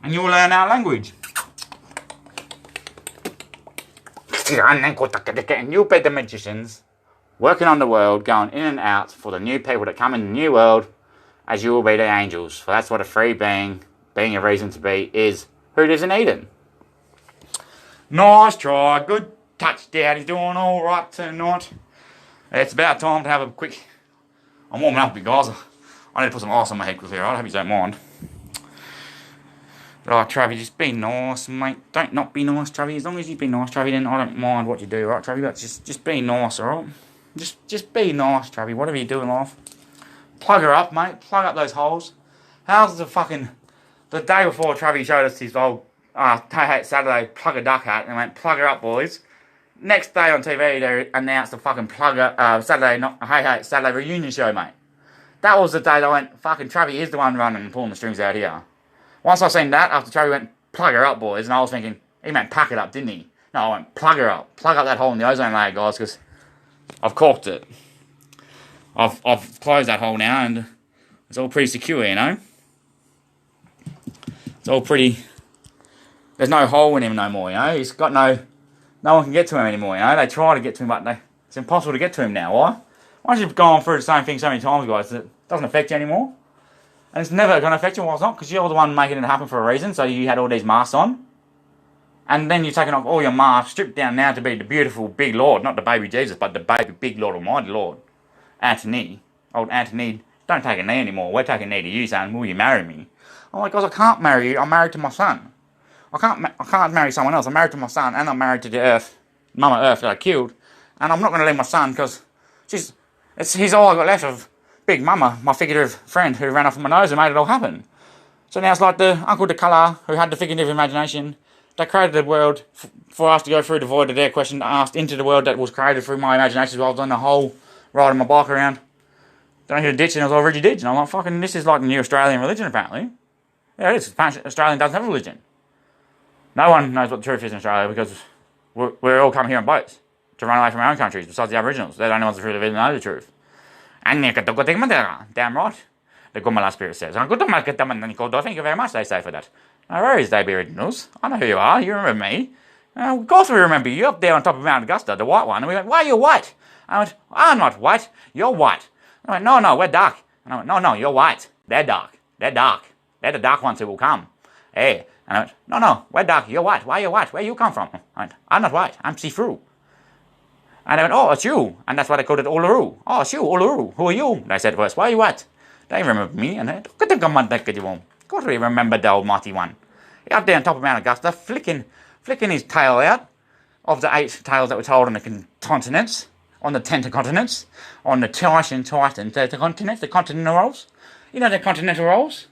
And you'll learn our language. And you'll be the magicians, working on the world, going in and out for the new people that come in the new world, as you will be the angels. For that's what a free being a reason to be, is who lives in Eden. Nice try, good touch, Daddy, doing all right tonight. It's about time to have a quick... I'm warming up a bit, guys. I need to put some ice on my head quickly, right? I hope you don't mind. Right, Travie, just be nice, mate. Don't not be nice, Travie. As long as you be nice, Travie, then I don't mind what you do, right, Travie? But just be nice, alright? Just be nice, Travie. Whatever you do in life. Plug her up, mate. Plug up those holes. How's the fucking... The day before Travie showed us his old Hey Saturday plug a duck hat and went, plug her up, boys. Next day on TV, they announced the fucking Saturday reunion show, mate. That was the day that I went, fucking Travie is the one running and pulling the strings out here. Once I seen that, after Travie went, plug her up, boys, and I was thinking, he meant pack it up, didn't he? No, I went, plug her up. Plug up that hole in the ozone layer, guys, because I've corked it. I've closed that hole now, and it's all pretty secure, you know? It's all pretty... There's no hole in him no more, you know? He's got no one can get to him anymore, you know? They try to get to him, but it's impossible to get to him now. Why? Once you've gone through the same thing so many times, guys, it doesn't affect you anymore. And it's never going to affect you. Well, it's not, because you're the one making it happen for a reason, so you had all these masks on. And then you're taking off all your masks, stripped down now to be the beautiful big Lord, not the baby Jesus, but the baby big Lord, Almighty Lord. Anthony, old Anthony don't take a knee anymore. We're taking a knee to you, saying, will you marry me? I'm like, guys, I can't marry you. I'm married to my son. I can't marry someone else. I'm married to my son, and I'm married to the Earth, Mama Earth that I killed, and I'm not going to leave my son because he's all I got left of Big Mama, my figurative friend who ran off my nose and made it all happen. So now it's like the Uncle de Colour who had the figurative imagination that created the world for us to go through the void of their question asked into the world that was created through my imagination while I was on the whole riding my bike around. Then I hit a ditch and I was already ditch, and I'm like, fucking, this is like the new Australian religion apparently. Yeah, it is. Apparently Australian doesn't have a religion. No one knows what the truth is in Australia because we're all come here on boats to run away from our own countries besides the Aboriginals. They're the only ones who really know the truth. And damn right. The Gumala spirit says. Thank you very much, they say for that. No worries, they be originals. I know who you are. You remember me. Of course we remember you up there on top of Mount Augusta, the white one. And we went, why are you white? I went, I'm not white. You're white. I went, no, we're dark. And I went, no, you're white. They're dark. They're dark. They're the dark ones who will come. Hey. And I went, no, we're dark. You're white. Why are you white? Where you come from? I went, I'm not white. I'm see-through. And I went, oh, it's you. And that's why they called it Uluru. Oh, it's you, Uluru. Who are you? They said first, why are you white? They remember me. And of course we remember the almighty one. Up there on top of Mount Augusta, flicking his tail out of the 8 tails that were told on the continents, on the 10 continents, on the Titan, the continents, the continental rolls. You know the continental rolls?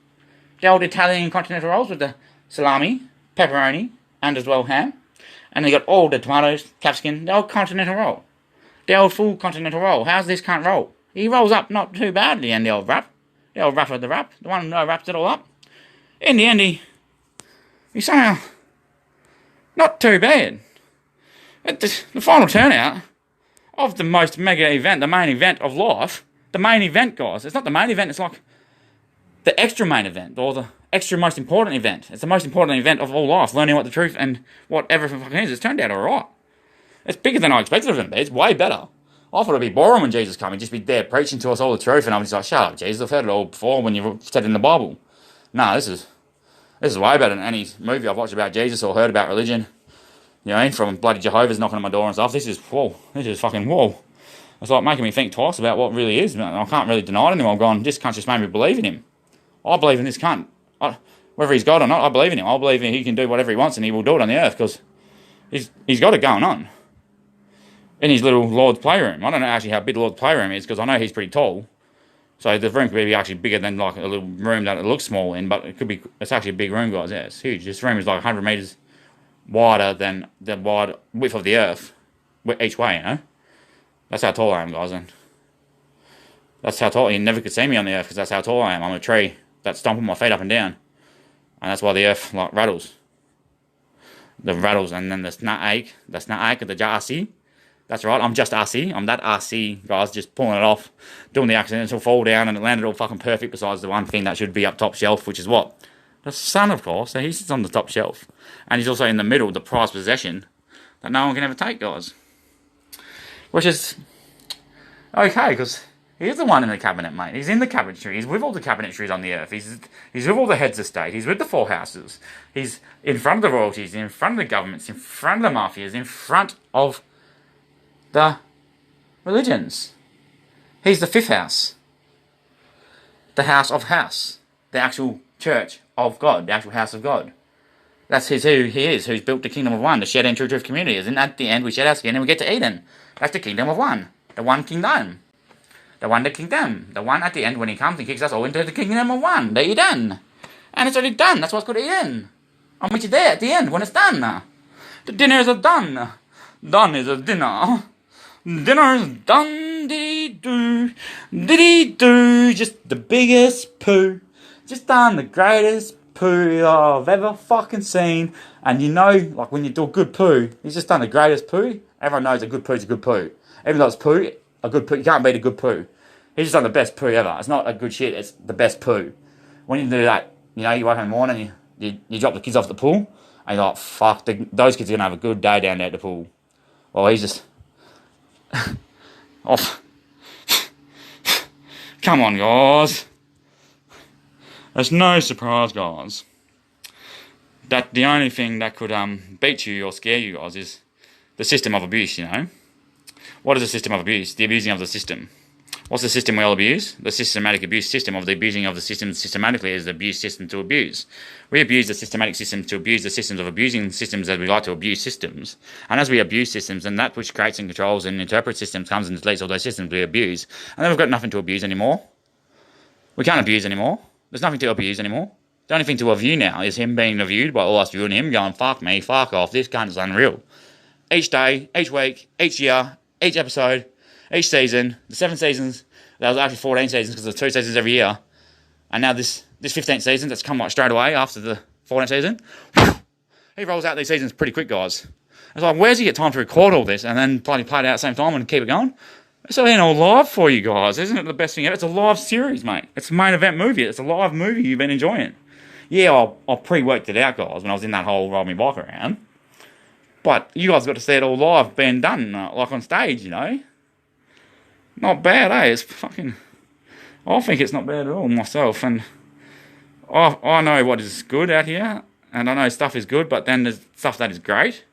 The old Italian continental rolls with the salami, pepperoni, and as well ham. And they got all the tomatoes, capsicum, the old continental roll. The old full continental roll. How's this cunt roll? He rolls up not too badly in the old wrap. The old wrap of the wrap. The one who wraps it all up. In the end, he somehow not too bad. The final turnout of the most mega event, the main event of life, the main event, guys. It's not the main event, it's like the extra main event, or the extra most important event. It's the most important event of all life, learning what the truth and what everything fucking is. It's turned out alright. It's bigger than I expected it to be. It's way better. I thought it'd be boring when Jesus came. He'd just be there preaching to us all the truth, and I'm just like, shut up, Jesus, I've heard it all before when you said it in the Bible. No, this is way better than any movie I've watched about Jesus or heard about religion. You know, from bloody Jehovah's knocking on my door and stuff. This is fucking whoa. It's like making me think twice about what really is. I can't really deny it anymore. I'm going, this cunt just made me believe in him. I believe in this cunt. Whether he's God or not, I believe in him. I believe he can do whatever he wants and he will do it on the earth because he's got it going on. In his little Lord's playroom. I don't know actually how big the Lord's playroom is because I know he's pretty tall. So the room could be actually bigger than like a little room that it looks small in, but it's actually a big room, guys. Yeah, it's huge. This room is like 100 metres wider than the wide width of the earth each way, you know. That's how tall I am, guys. And that's how tall, you never could see me on the earth because that's how tall I am. I'm a tree that's stomping my feet up and down. And that's why the earth like rattles. The rattles, and then the snake of the RC. That's right, I'm just RC. I'm that RC, guys, just pulling it off, doing the accidental fall down, and it landed all fucking perfect besides the one thing that should be up top shelf, which is what? The sun, of course. So he sits on the top shelf. And he's also in the middle, the prized possession that no one can ever take, guys. Which is okay, because he's the one in the cabinet, mate. He's in the cabinetry. He's with all the cabinetries on the earth. He's with all the heads of state. He's with the 4 houses. He's in front of the royalties, in front of the governments, in front of the mafias, in front of the religions. He's the 5th house. The house of house. The actual church of God. The actual house of God. That's who he is, who's built the kingdom of one, the shed and true truth community. And at the end we shed our skin and we get to Eden. That's the kingdom of one. The one kingdom. The one kingdom. The one at the end when he comes and kicks us all into the kingdom of one. The Eden. And it's already done. That's what's called Eden. I'll meet you there at the end when it's done. The dinner is done. Done is a dinner. Dinner's done, diddy-doo, diddy-doo, just the biggest poo, just done the greatest poo I've ever fucking seen, and you know, like when you do a good poo, he's just done the greatest poo. Everyone knows a good poo's a good poo. Even though it's poo, a good poo, you can't beat a good poo. He's just done the best poo ever. It's not a good shit, it's the best poo. When you do that, you know, you wake up in the morning, you drop the kids off the pool, and you're like, fuck, those kids are going to have a good day down there at the pool. Well, he's just... off. Come on, guys. It's no surprise, guys, that the only thing that could beat you or scare you guys is the system of abuse, you know. What is a system of abuse? The abusing of the system. What's the system we all abuse? The systematic abuse system of the abusing of the system systematically is the abuse system to abuse. We abuse the systematic system to abuse the systems of abusing systems as we like to abuse systems. And as we abuse systems, and that which creates and controls and interprets systems comes and deletes all those systems we abuse. And then we've got nothing to abuse anymore. We can't abuse anymore. There's nothing to abuse anymore. The only thing to review now is him being reviewed by all us viewing him going, fuck me, fuck off, this cunt is unreal. Each day, each week, each year, each episode, each season, the 7 seasons, there was actually 14 seasons because there's 2 seasons every year. And now this 15th season that's come like straight away after the 14th season, he rolls out these seasons pretty quick, guys. It's like, where's he get time to record all this and then bloody play it out at the same time and keep it going? It's all live for you guys. Isn't it the best thing ever? It's a live series, mate. It's a main event movie. It's a live movie you've been enjoying. Yeah, I pre-worked it out, guys, when I was in that whole roll me bike around. But you guys got to see it all live being done, like on stage, you know. Not bad, eh? It's fucking... I think it's not bad at all myself, and I know what is good out here, and I know stuff is good, but then there's stuff that is great,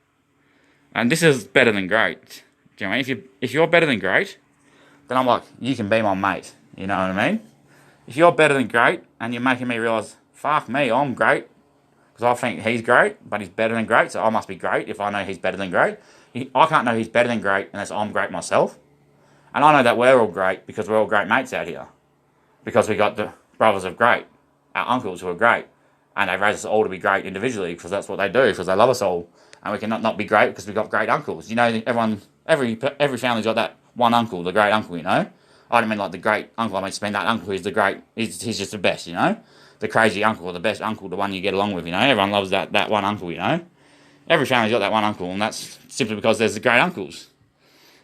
and this is better than great. Do you know what I mean? If you're better than great, then I'm like, you can be my mate. You know what I mean? If you're better than great, and you're making me realise, fuck me, I'm great, because I think he's great, but he's better than great, so I must be great if I know he's better than great. I can't know he's better than great unless I'm great myself. And I know that we're all great because we're all great mates out here. Because we got the brothers of great, our uncles who are great. And they raise us all to be great individually because that's what they do, because they love us all. And we cannot not be great because we've got great uncles. You know, every family's got that one uncle, the great uncle, you know. I don't mean like the great uncle, I mean that uncle who's the great, he's just the best, you know. The crazy uncle or the best uncle, the one you get along with, you know. Everyone loves that one uncle, you know. Every family's got that one uncle, and that's simply because there's the great uncles.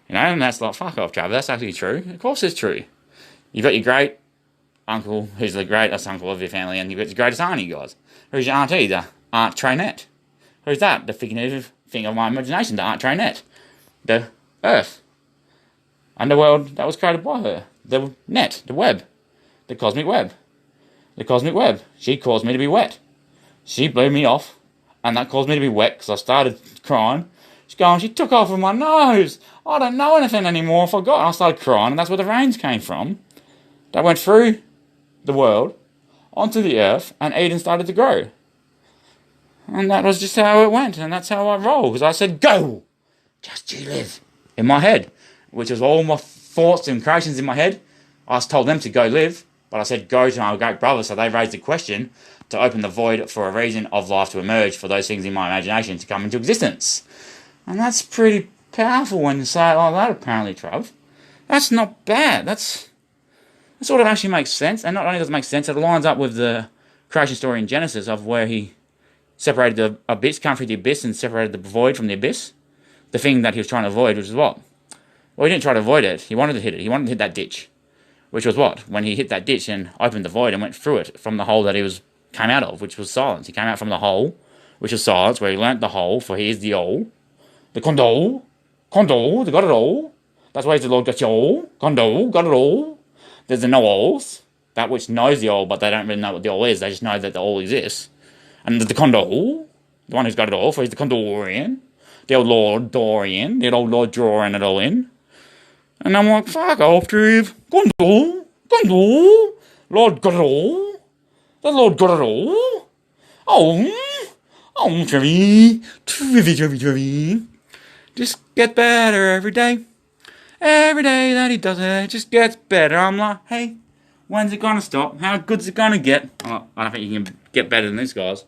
You know, and that's like, fuck off, Trevor, that's actually true. Of course it's true. You've got your great uncle, who's the greatest uncle of your family, and you've got your greatest auntie, guys. Who's your auntie? The Aunt Trainette. Who's that? The figurative thing of my imagination, the Aunt Trainette. The Earth. Underworld that was created by her. The net, the web. The cosmic web. The cosmic web. She caused me to be wet. She blew me off, and that caused me to be wet because I started crying. She's going, she took off with my nose. I don't know anything anymore. I forgot. And I started crying, and that's where the rains came from. That went through the world, onto the earth, and Eden started to grow. And that was just how it went, and that's how I roll. Because I said, go! Just you live. In my head. Which was all my thoughts and creations in my head. I told them to go live, but I said go to my great brother, so they raised the question to open the void for a reason of life to emerge, for those things in my imagination to come into existence. And that's pretty powerful when you say it like that, apparently, Trav. That's not bad. That sort of actually makes sense. And not only does it make sense, it lines up with the creation story in Genesis of where he separated the abyss, came through the abyss and separated the void from the abyss. The thing that he was trying to avoid, which is what? Well, he didn't try to avoid it. He wanted to hit it. He wanted to hit that ditch. Which was what? When he hit that ditch and opened the void and went through it from the hole that he came out of, which was silence. He came out from the hole, which was silence, where he learnt the whole, for he is the all. The Kondo, they got it all. That's why he's the Lord got you all. Kondo, got it all. There's the know-alls, that which knows the all, but they don't really know what the all is. They just know that the all exists. And the Kondo, the one who's got it all, for he's the Condorian. The old Lord Dorian, the old Lord drawing it all in. And I'm like, fuck off, Trev. Kondo, Lord got it all. The Lord got it all. Trevi. Just get better every day. Every day that he does it, it just gets better. I'm like, hey, when's it gonna stop? How good's it gonna get? Oh, I don't think you can get better than this, guys.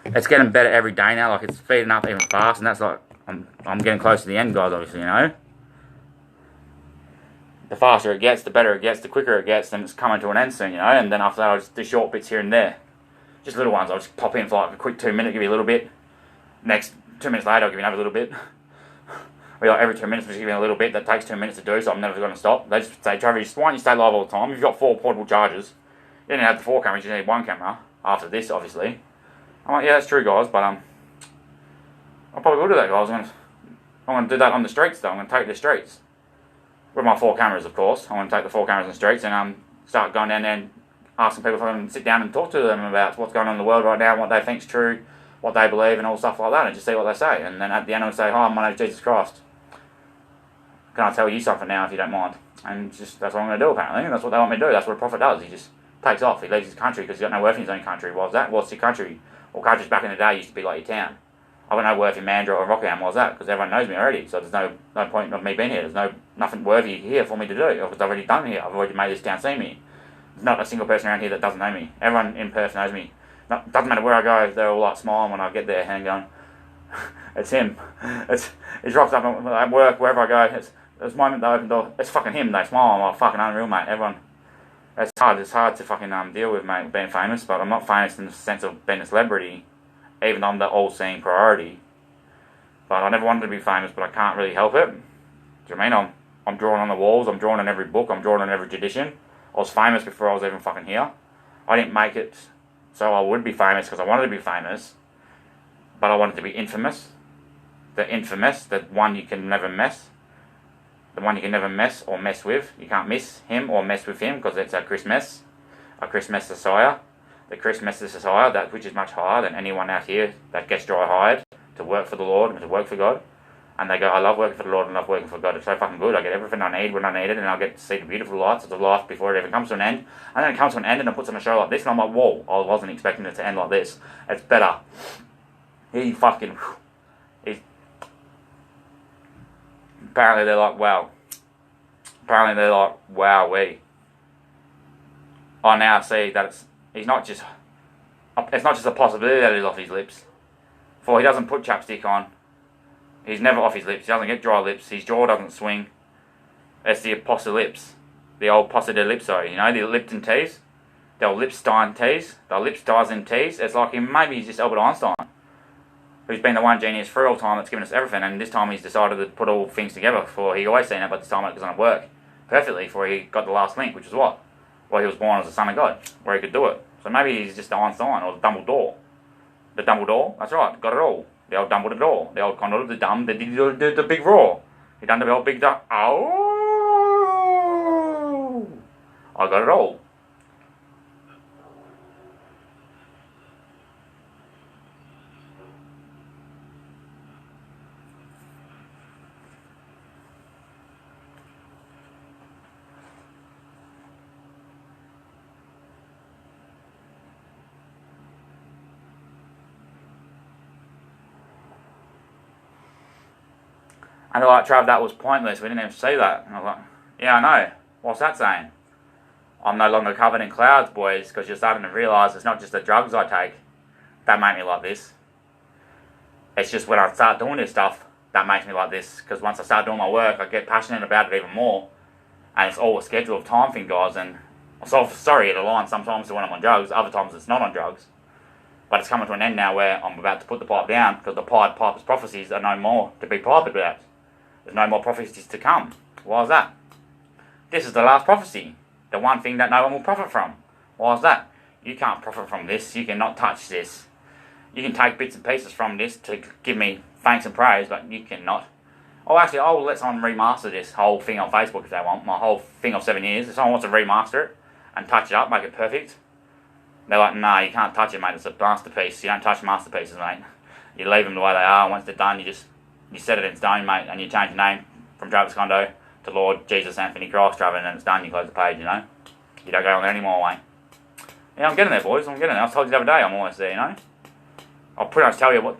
It's getting better every day now. Like, it's speeding up even fast, and that's like, I'm getting close to the end, guys, obviously, you know. The faster it gets, the better it gets, the quicker it gets, then it's coming to an end soon, you know. And then after that, I'll just do short bits here and there. Just little ones. I'll just pop in for like a quick 2 minute, give you a little bit. Next 2 minutes later, I'll give you another little bit. Like every 2 minutes, we're just giving a little bit. That takes 2 minutes to do, so I'm never going to stop. They just say, Travis, why don't you stay live all the time? You've got 4 portable chargers. You don't have the 4 cameras, you need 1 camera. After this, obviously. I'm like, yeah, that's true, guys, but I probably will do that, guys. I'm going to do that on the streets, though. I'm going to take the streets. With my 4 cameras, of course. I'm going to take the 4 cameras on the streets and start going down there and asking people if I can sit down and talk to them about what's going on in the world right now, what they think's true, what they believe, and all stuff like that, and just see what they say. And then at the end, I'll say, hi, my name's Jesus Christ. Can I tell you something now if you don't mind? And just that's what I'm going to do apparently. And that's what they want me to do. That's what a prophet does. He just takes off. He leaves his country because he's got no worth in his own country. Why's that? What's your country? Well, countries back in the day used to be like your town. I've got no worth in Mandurah or Rockham. Why's that? Because everyone knows me already. So there's no point of me being here. There's nothing worthy here for me to do. Because I've already done here. I've already made this town see me. There's not a single person around here that doesn't know me. Everyone in Perth knows me. Doesn't matter where I go. They're all like smiling when I get there and going, it's him. He rocks up at work, wherever I go. It's the moment they open the door, it's fucking him. They smile. I'm like, fucking unreal, mate. Everyone, it's hard to fucking deal with, mate, being famous. But I'm not famous in the sense of being a celebrity, even though I'm the all-seeing priority. But I never wanted to be famous, but I can't really help it. Do you know what I mean? I'm drawing on the walls. I'm drawing on every book. I'm drawing on every tradition. I was famous before I was even fucking here. I didn't make it so I would be famous because I wanted to be famous, but I wanted to be infamous. The infamous, the one you can never mess. The one you can never mess or mess with. You can't miss him or mess with him because it's a Christmas Messiah. The Christmas Messiah, that which is much higher than anyone out here that gets dry hired to work for the Lord and to work for God. And they go, I love working for the Lord and I love working for God. It's so fucking good. I get everything I need when I need it, and I get to see the beautiful lights of the life before it even comes to an end. And then it comes to an end and it puts on a show like this, and I'm like, whoa, I wasn't expecting it to end like this. It's better. He's apparently they're like, wow. Apparently they're like, wow, I now see that it's not just a possibility that he's off his lips. For he doesn't put chapstick on. He's never off his lips. He doesn't get dry lips. His jaw doesn't swing. It's the apostle lips. The old posse de lips, sorry. You know, the Lipton teas. The old Lipstein teas. The Lipstein teas. It's like maybe he's just Albert Einstein, who's been the one genius for all time that's given us everything, and this time he's decided to put all things together. For he always seen it, but this time it was going to work perfectly. For he got the last link, which is what? Well, he was born as a son of God, where he could do it. So maybe he's just the Einstein or the Dumbledore. The Dumbledore, that's right, got it all. The old Dumbledore, the old Condor, the dumb, the big roar. He done the old big duck. Oh, I got it all. And they're like, Trav, that was pointless. We didn't even see that. And I was like, yeah, I know. What's that saying? I'm no longer covered in clouds, boys, because you're starting to realise it's not just the drugs I take that make me like this. It's just when I start doing this stuff that makes me like this. Because once I start doing my work, I get passionate about it even more. And it's all a schedule of time thing, guys. And I'm so sorry it aligns sometimes when I'm on drugs. Other times it's not on drugs. But it's coming to an end now where I'm about to put the pipe down because the Piper's prophecies are no more to be piped about. There's no more prophecies to come. Why is that? This is the last prophecy. The one thing that no one will profit from. Why is that? You can't profit from this. You cannot touch this. You can take bits and pieces from this to give me thanks and praise, but you cannot. Oh, actually, I will let someone remaster this whole thing on Facebook if they want. My whole thing of 7 years. If someone wants to remaster it and touch it up, make it perfect, they're like, nah, you can't touch it, mate. It's a masterpiece. You don't touch masterpieces, mate. You leave them the way they are. Once they're done, you set it in stone, mate, and you change your name from Travis Condo to Lord Jesus Anthony Christ, Travis, and then it's done. You close the page, you know. You don't go on there anymore, mate. Yeah, I'm getting there, boys. I'm getting there. I told you the other day, I'm almost there, you know. I'll pretty much tell you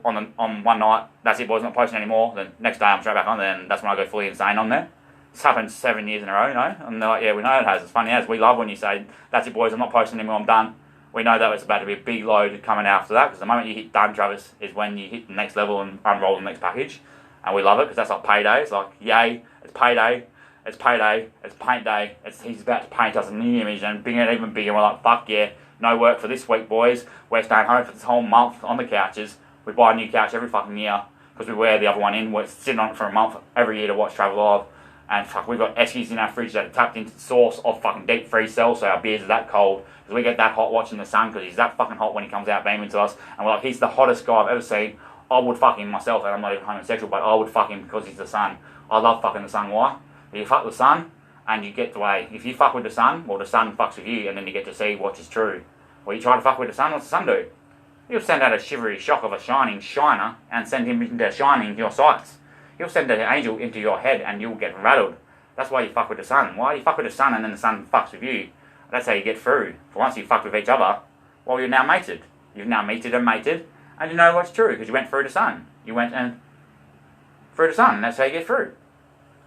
on one night, that's it, boys, I'm not posting anymore. Then next day I'm straight back on there, and that's when I go fully insane on there. It's happened 7 years in a row, you know. And they're like, yeah, we know it has. It's funny as we love when you say, that's it, boys, I'm not posting anymore, I'm done. We know that it's about to be a big load coming after that, because the moment you hit done, Travis, is when you hit the next level and unroll the next package. And we love it, because that's like payday. It's like, yay, it's payday, it's payday, it's paint day. He's about to paint us a new image and bring it even bigger. We're like, fuck yeah, no work for this week, boys. We're staying home for this whole month on the couches. We buy a new couch every fucking year, because we wear the other one in. We're sitting on it for a month every year to watch Travel Live. And fuck, we've got Eskies in our fridge that are tapped into the source of fucking deep freeze cells, so our beers are that cold. Because we get that hot watching the sun, because he's that fucking hot when he comes out beaming to us. And we're like, he's the hottest guy I've ever seen. I would fuck him myself, and I'm not even homosexual, but I would fuck him because he's the sun. I love fucking the sun. Why? You fuck the sun, and you get the way. If you fuck with the sun, well, the sun fucks with you, and then you get to see what is true. Well, you try to fuck with the sun, what's the sun do? You'll send out a shivery shock of a shining shiner, and send him into shining your sights. He'll send an angel into your head and you'll get rattled. That's why you fuck with the sun. Why you fuck with the sun and then the sun fucks with you? That's how you get through. For once you fuck with each other, well, you're now mated. You've now mated, and you know what's true because you went through the sun. You went and through the sun, and that's how you get through.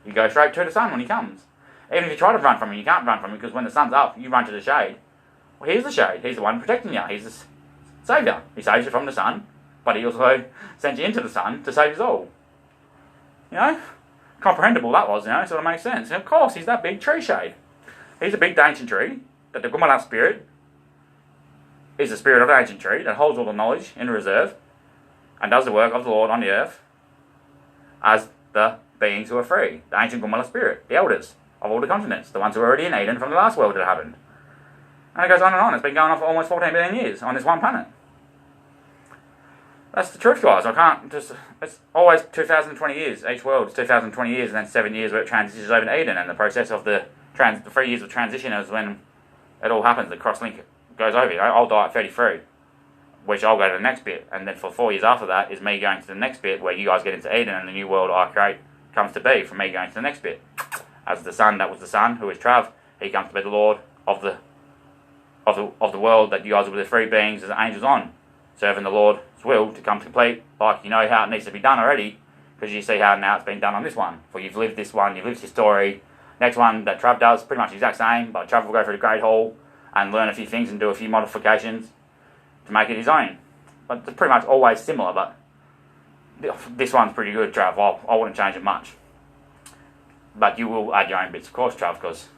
You go straight to the sun when he comes. Even if you try to run from him, you can't run from him because when the sun's up, you run to the shade. Well, here's the shade. He's the one protecting you. He's the saviour. He saves you from the sun, but he also sends you into the sun to save us all. You know? Comprehensible that was, you know, sort of makes sense. And of course, he's that big tree shade. He's a big ancient tree that the Gumala spirit is the spirit of the ancient tree that holds all the knowledge in reserve and does the work of the Lord on the earth as the beings who are free, the ancient Gumala spirit, the elders of all the continents, the ones who were already in Eden from the last world that happened. And it goes on and on. It's been going on for almost 14 billion years on this one planet. That's the truth, guys. I can't just... It's always 2020 years. Each world is 2020 years and then 7 years where it transitions over to Eden. And the process of the 3 years of transition is when it all happens. The cross-link goes over. You know? I'll die at 33, which I'll go to the next bit. And then for 4 years after that is me going to the next bit where you guys get into Eden and the new world I create comes to be from me going to the next bit. As the Son, that was the Son, who is Trav. He comes to be the Lord of the world that you guys will be the free beings as angels on, serving the Lord's will to come complete, like you know how it needs to be done already, because you see how now it's been done on this one. For you've lived this one, you've lived his story. Next one that Trav does, pretty much the exact same, but Trav will go through the Great Hall and learn a few things and do a few modifications to make it his own. But it's pretty much always similar, but this one's pretty good, Trav. I wouldn't change it much. But you will add your own bits, of course, Trav, because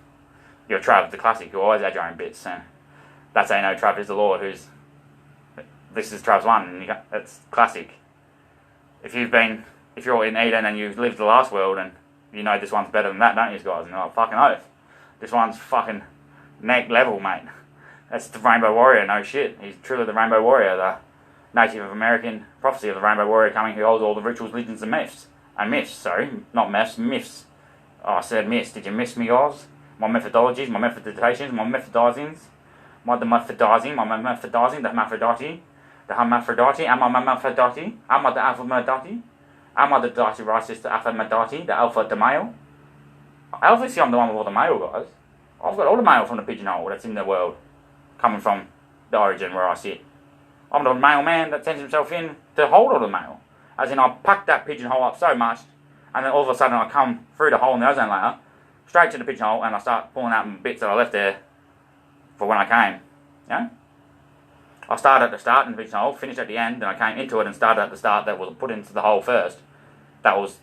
you're Trav, the classic. You always add your own bits, and that's how you know Trav is the Lord, who's... This is Trav's one, and it's classic. If you're in Eden and you've lived the last world, and you know this one's better than that, don't you guys? And you're like, fucking oath. This one's fucking neck level, mate. That's the Rainbow Warrior, no shit. He's truly the Rainbow Warrior, the Native American prophecy of the Rainbow Warrior coming who holds all the rituals, legends, and myths. And myths, sorry, not myths, myths. Oh, I said myths. Did you miss me, guys? My methodologies, my methodizing, my methodizing, the hermaphrodite, the hermaphrodite, am I hermaphrodite? Am I the alpha-medati? Am I the dirty racist, the alpha-medati, the alpha, the male? Obviously I'm the one with all the male, guys. I've got all the male from the pigeonhole that's in the world, coming from the origin where I sit. I'm the male man that sends himself in to hold all the male. As in, I pack that pigeonhole up so much, and then all of a sudden I come through the hole in the ozone layer, straight to the pigeonhole, and I start pulling out bits that I left there for when I came. You know? I started at the start in the pigeonhole, finished at the end, and I came into it and started at the start that was put into the hole first. That was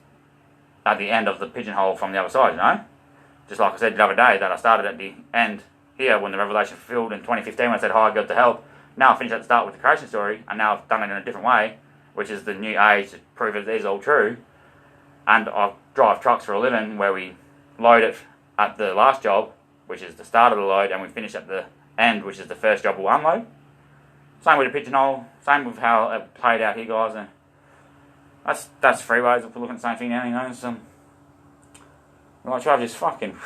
at the end of the pigeonhole from the other side, you know? Just like I said the other day, that I started at the end here when the revelation fulfilled in 2015 when I said, hi, God to help. Now I finished at the start with the creation story, and now I've done it in a different way, which is the new age to prove it is all true. And I drive trucks for a living where we load it at the last job, which is the start of the load, and we finish at the end, which is the first job we'll unload. Same with the pigeonhole, same with how it played out here, guys. And that's three ways of looking at the same thing now, you know. So, like, Trav just fucking,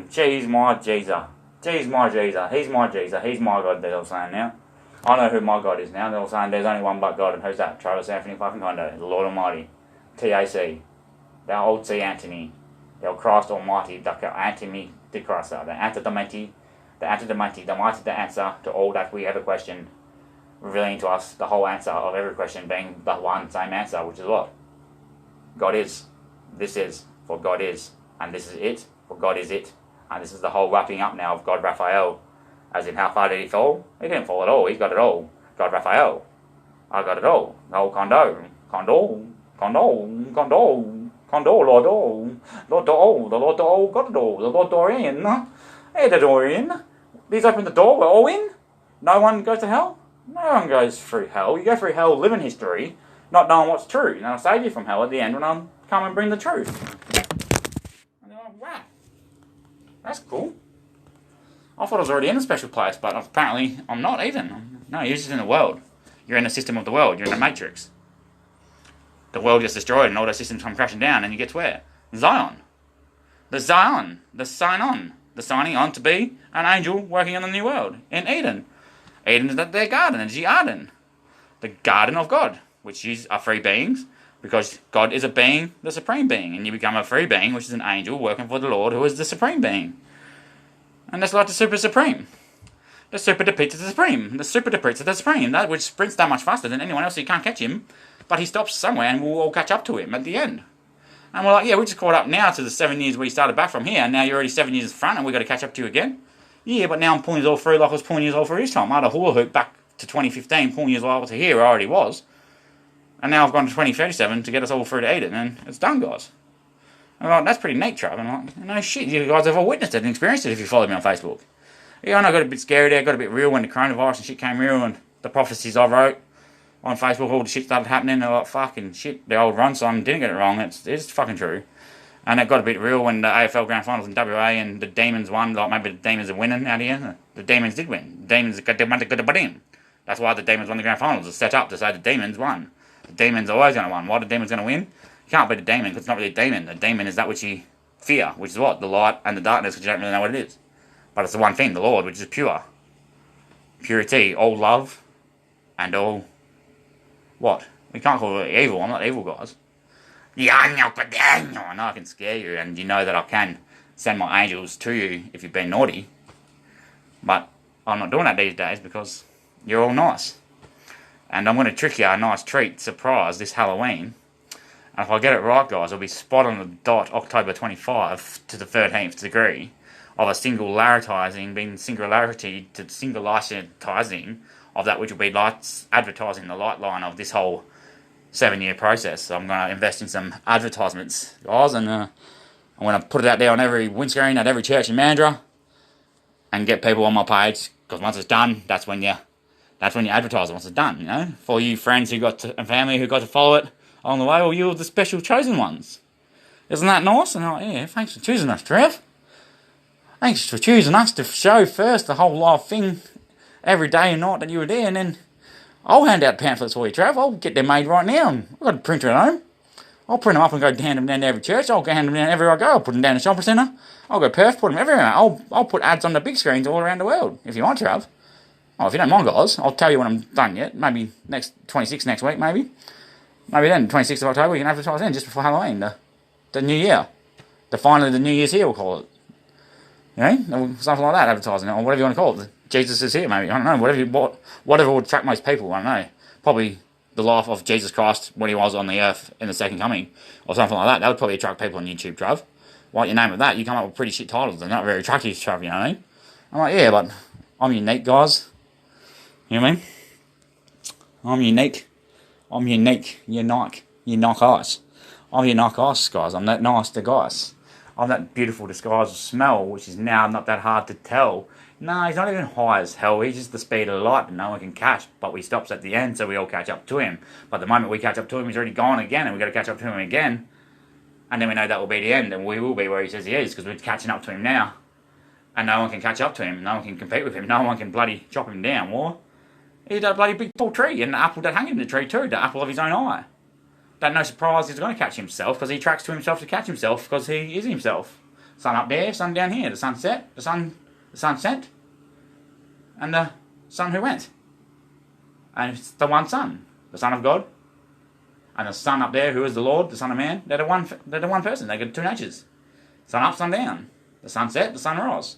jeez my Jesus. Jeez my Jesus. He's my Jesus. He's my God, they're all saying now. I know who my God is now. They're all saying there's only one but God, and who's that? Travis Anthony fucking Kondo, the Lord Almighty. TAC. The old C. Anthony. The old Christ Almighty, the Anthony de Christ, the Antidomati. The Antidomati, the mighty, the answer to all that we ever questioned, revealing to us the whole answer of every question being the one same answer, which is what? God is. This is what God is. And this is it, for God is it. And this is the whole wrapping up now of God Raphael. As in, how far did he fall? He didn't fall at all. He's got it all. God Raphael. I got it all. The whole condo. Lord all. Lord all. The Lord all got it all. The Lord Dorian. Hey, the Dorian. Please open the door. We're all in. No one goes to hell. No one goes through hell. You go through hell living history, not knowing what's true. And I'll save you from hell at the end when I come and bring the truth. And you're like, wow. That's cool. I thought I was already in a special place, but apparently I'm not even. No, you're just in the world. You're in the system of the world. You're in the matrix. The world gets destroyed and all those systems come crashing down, and you get to where? Zion. The Zion. The sign on. The signing on to be an angel working in the new world. In Eden. Eden is their garden. It's the garden. The garden of God. Which are free beings. Because God is a being, the supreme being, and you become a free being, which is an angel working for the Lord, who is the supreme being. And that's like the super supreme. The super defeats the supreme. The super defeats the supreme, that which sprints that much faster than anyone else, so you can't catch him, but he stops somewhere and we'll all catch up to him at the end. And we're like, yeah, we just caught up now to the 7 years we started back from here, and now you're already 7 years in front and we've got to catch up to you again. Yeah, but now I'm pulling you all through like I was pulling you all through this time. I had a hula hoop back to 2015, pulling you all to here where I already was. And now I've gone to 2037 to get us all through to Eden, and it's done, guys. I'm like, that's pretty neat, Trav. And I'm like, no shit, you guys have all witnessed it and experienced it if you followed me on Facebook. Yeah, I know I got a bit scary there, got a bit real when the coronavirus and shit came real, and the prophecies I wrote on Facebook, all the shit started happening, and like, fucking shit, the old run son didn't get it wrong, it's fucking true. And it got a bit real when the AFL Grand Finals in WA and the Demons won, like maybe the Demons are winning out here. The Demons did win. The Demons got the win. That's why the Demons won the Grand Finals. It's set up to say the Demons won. The Demon's always going to win. Why are the Demons going to win? You can't beat the Demon because it's not really a demon. The demon is that which you fear, which is what? The light and the darkness, because you don't really know what it is. But it's the one thing, the Lord, which is pure. Purity, all love, and all... what? We can't call it evil. I'm not evil, guys. I know I can scare you, and you know that I can send my angels to you if you've been naughty. But I'm not doing that these days because you're all nice. And I'm going to trick you a nice treat, surprise, this Halloween. And if I get it right, guys, it'll be spot on the dot October 25 to the 13th degree of a singularity to singularizing of that which will be lights, advertising the light line of this whole 7-year process. So I'm going to invest in some advertisements, guys, and I'm going to put it out there on every windscreen at every church in Mandurah and get people on my page, because once it's done, that's when you advertise it, once it's done, you know. For you friends who got to, and family who got to follow it along the way, well, you're the special chosen ones. Isn't that nice? And I'm like, yeah, thanks for choosing us, Trev. Thanks for choosing us to show first the whole live thing every day and night that you were there, and then I'll hand out pamphlets for you, Trev. I'll get them made right now. I've got a printer at home. I'll print them up and go hand them down to every church. I'll go hand them down everywhere I go. I'll put them down in the shopping centre. I'll go Perth, put them everywhere. I'll put ads on the big screens all around the world, if you want, Trev. Oh, if you don't mind, guys, I'll tell you when I'm done yet. Maybe 26 next week, maybe. Maybe then, 26th of October, we can advertise then, just before Halloween, the New Year. Finally, the New Year's here, we'll call it. You know, something like that, advertising, or whatever you want to call it. Jesus is here, maybe. I don't know, whatever would attract most people, I don't know. Probably the life of Jesus Christ when he was on the earth in the second coming, or something like that. That would probably attract people on YouTube, Trav. Why don't you name it that? You come up with pretty shit titles. They're not very attractive, Trav, you know what I mean? I'm like, yeah, but I'm unique, guys. You know what I mean? I'm unique. I'm unique. You're knock ice. I'm your knock ice, guys. I'm that nice to guys. I'm that beautiful disguise of smell, which is now not that hard to tell. No, he's not even high as hell. He's just the speed of light and no one can catch. But we stops at the end, so we all catch up to him. But the moment we catch up to him, he's already gone again, and we've got to catch up to him again. And then we know that will be the end, and we will be where he says he is, because we're catching up to him now. And no one can catch up to him. No one can compete with him. No one can bloody chop him down. Or he's a bloody big tall tree, and the apple that hung in the tree too, the apple of his own eye. That no surprise he's going to catch himself, because he tracks to himself to catch himself, because he is himself. Sun up there, sun down here, the sun set, the sun set, and the sun who went. And it's the one sun, the Son of God, and the sun up there who is the Lord, the Son of Man. They're the one person. They got two natures. Sun up, sun down. The sun set, the sun rise.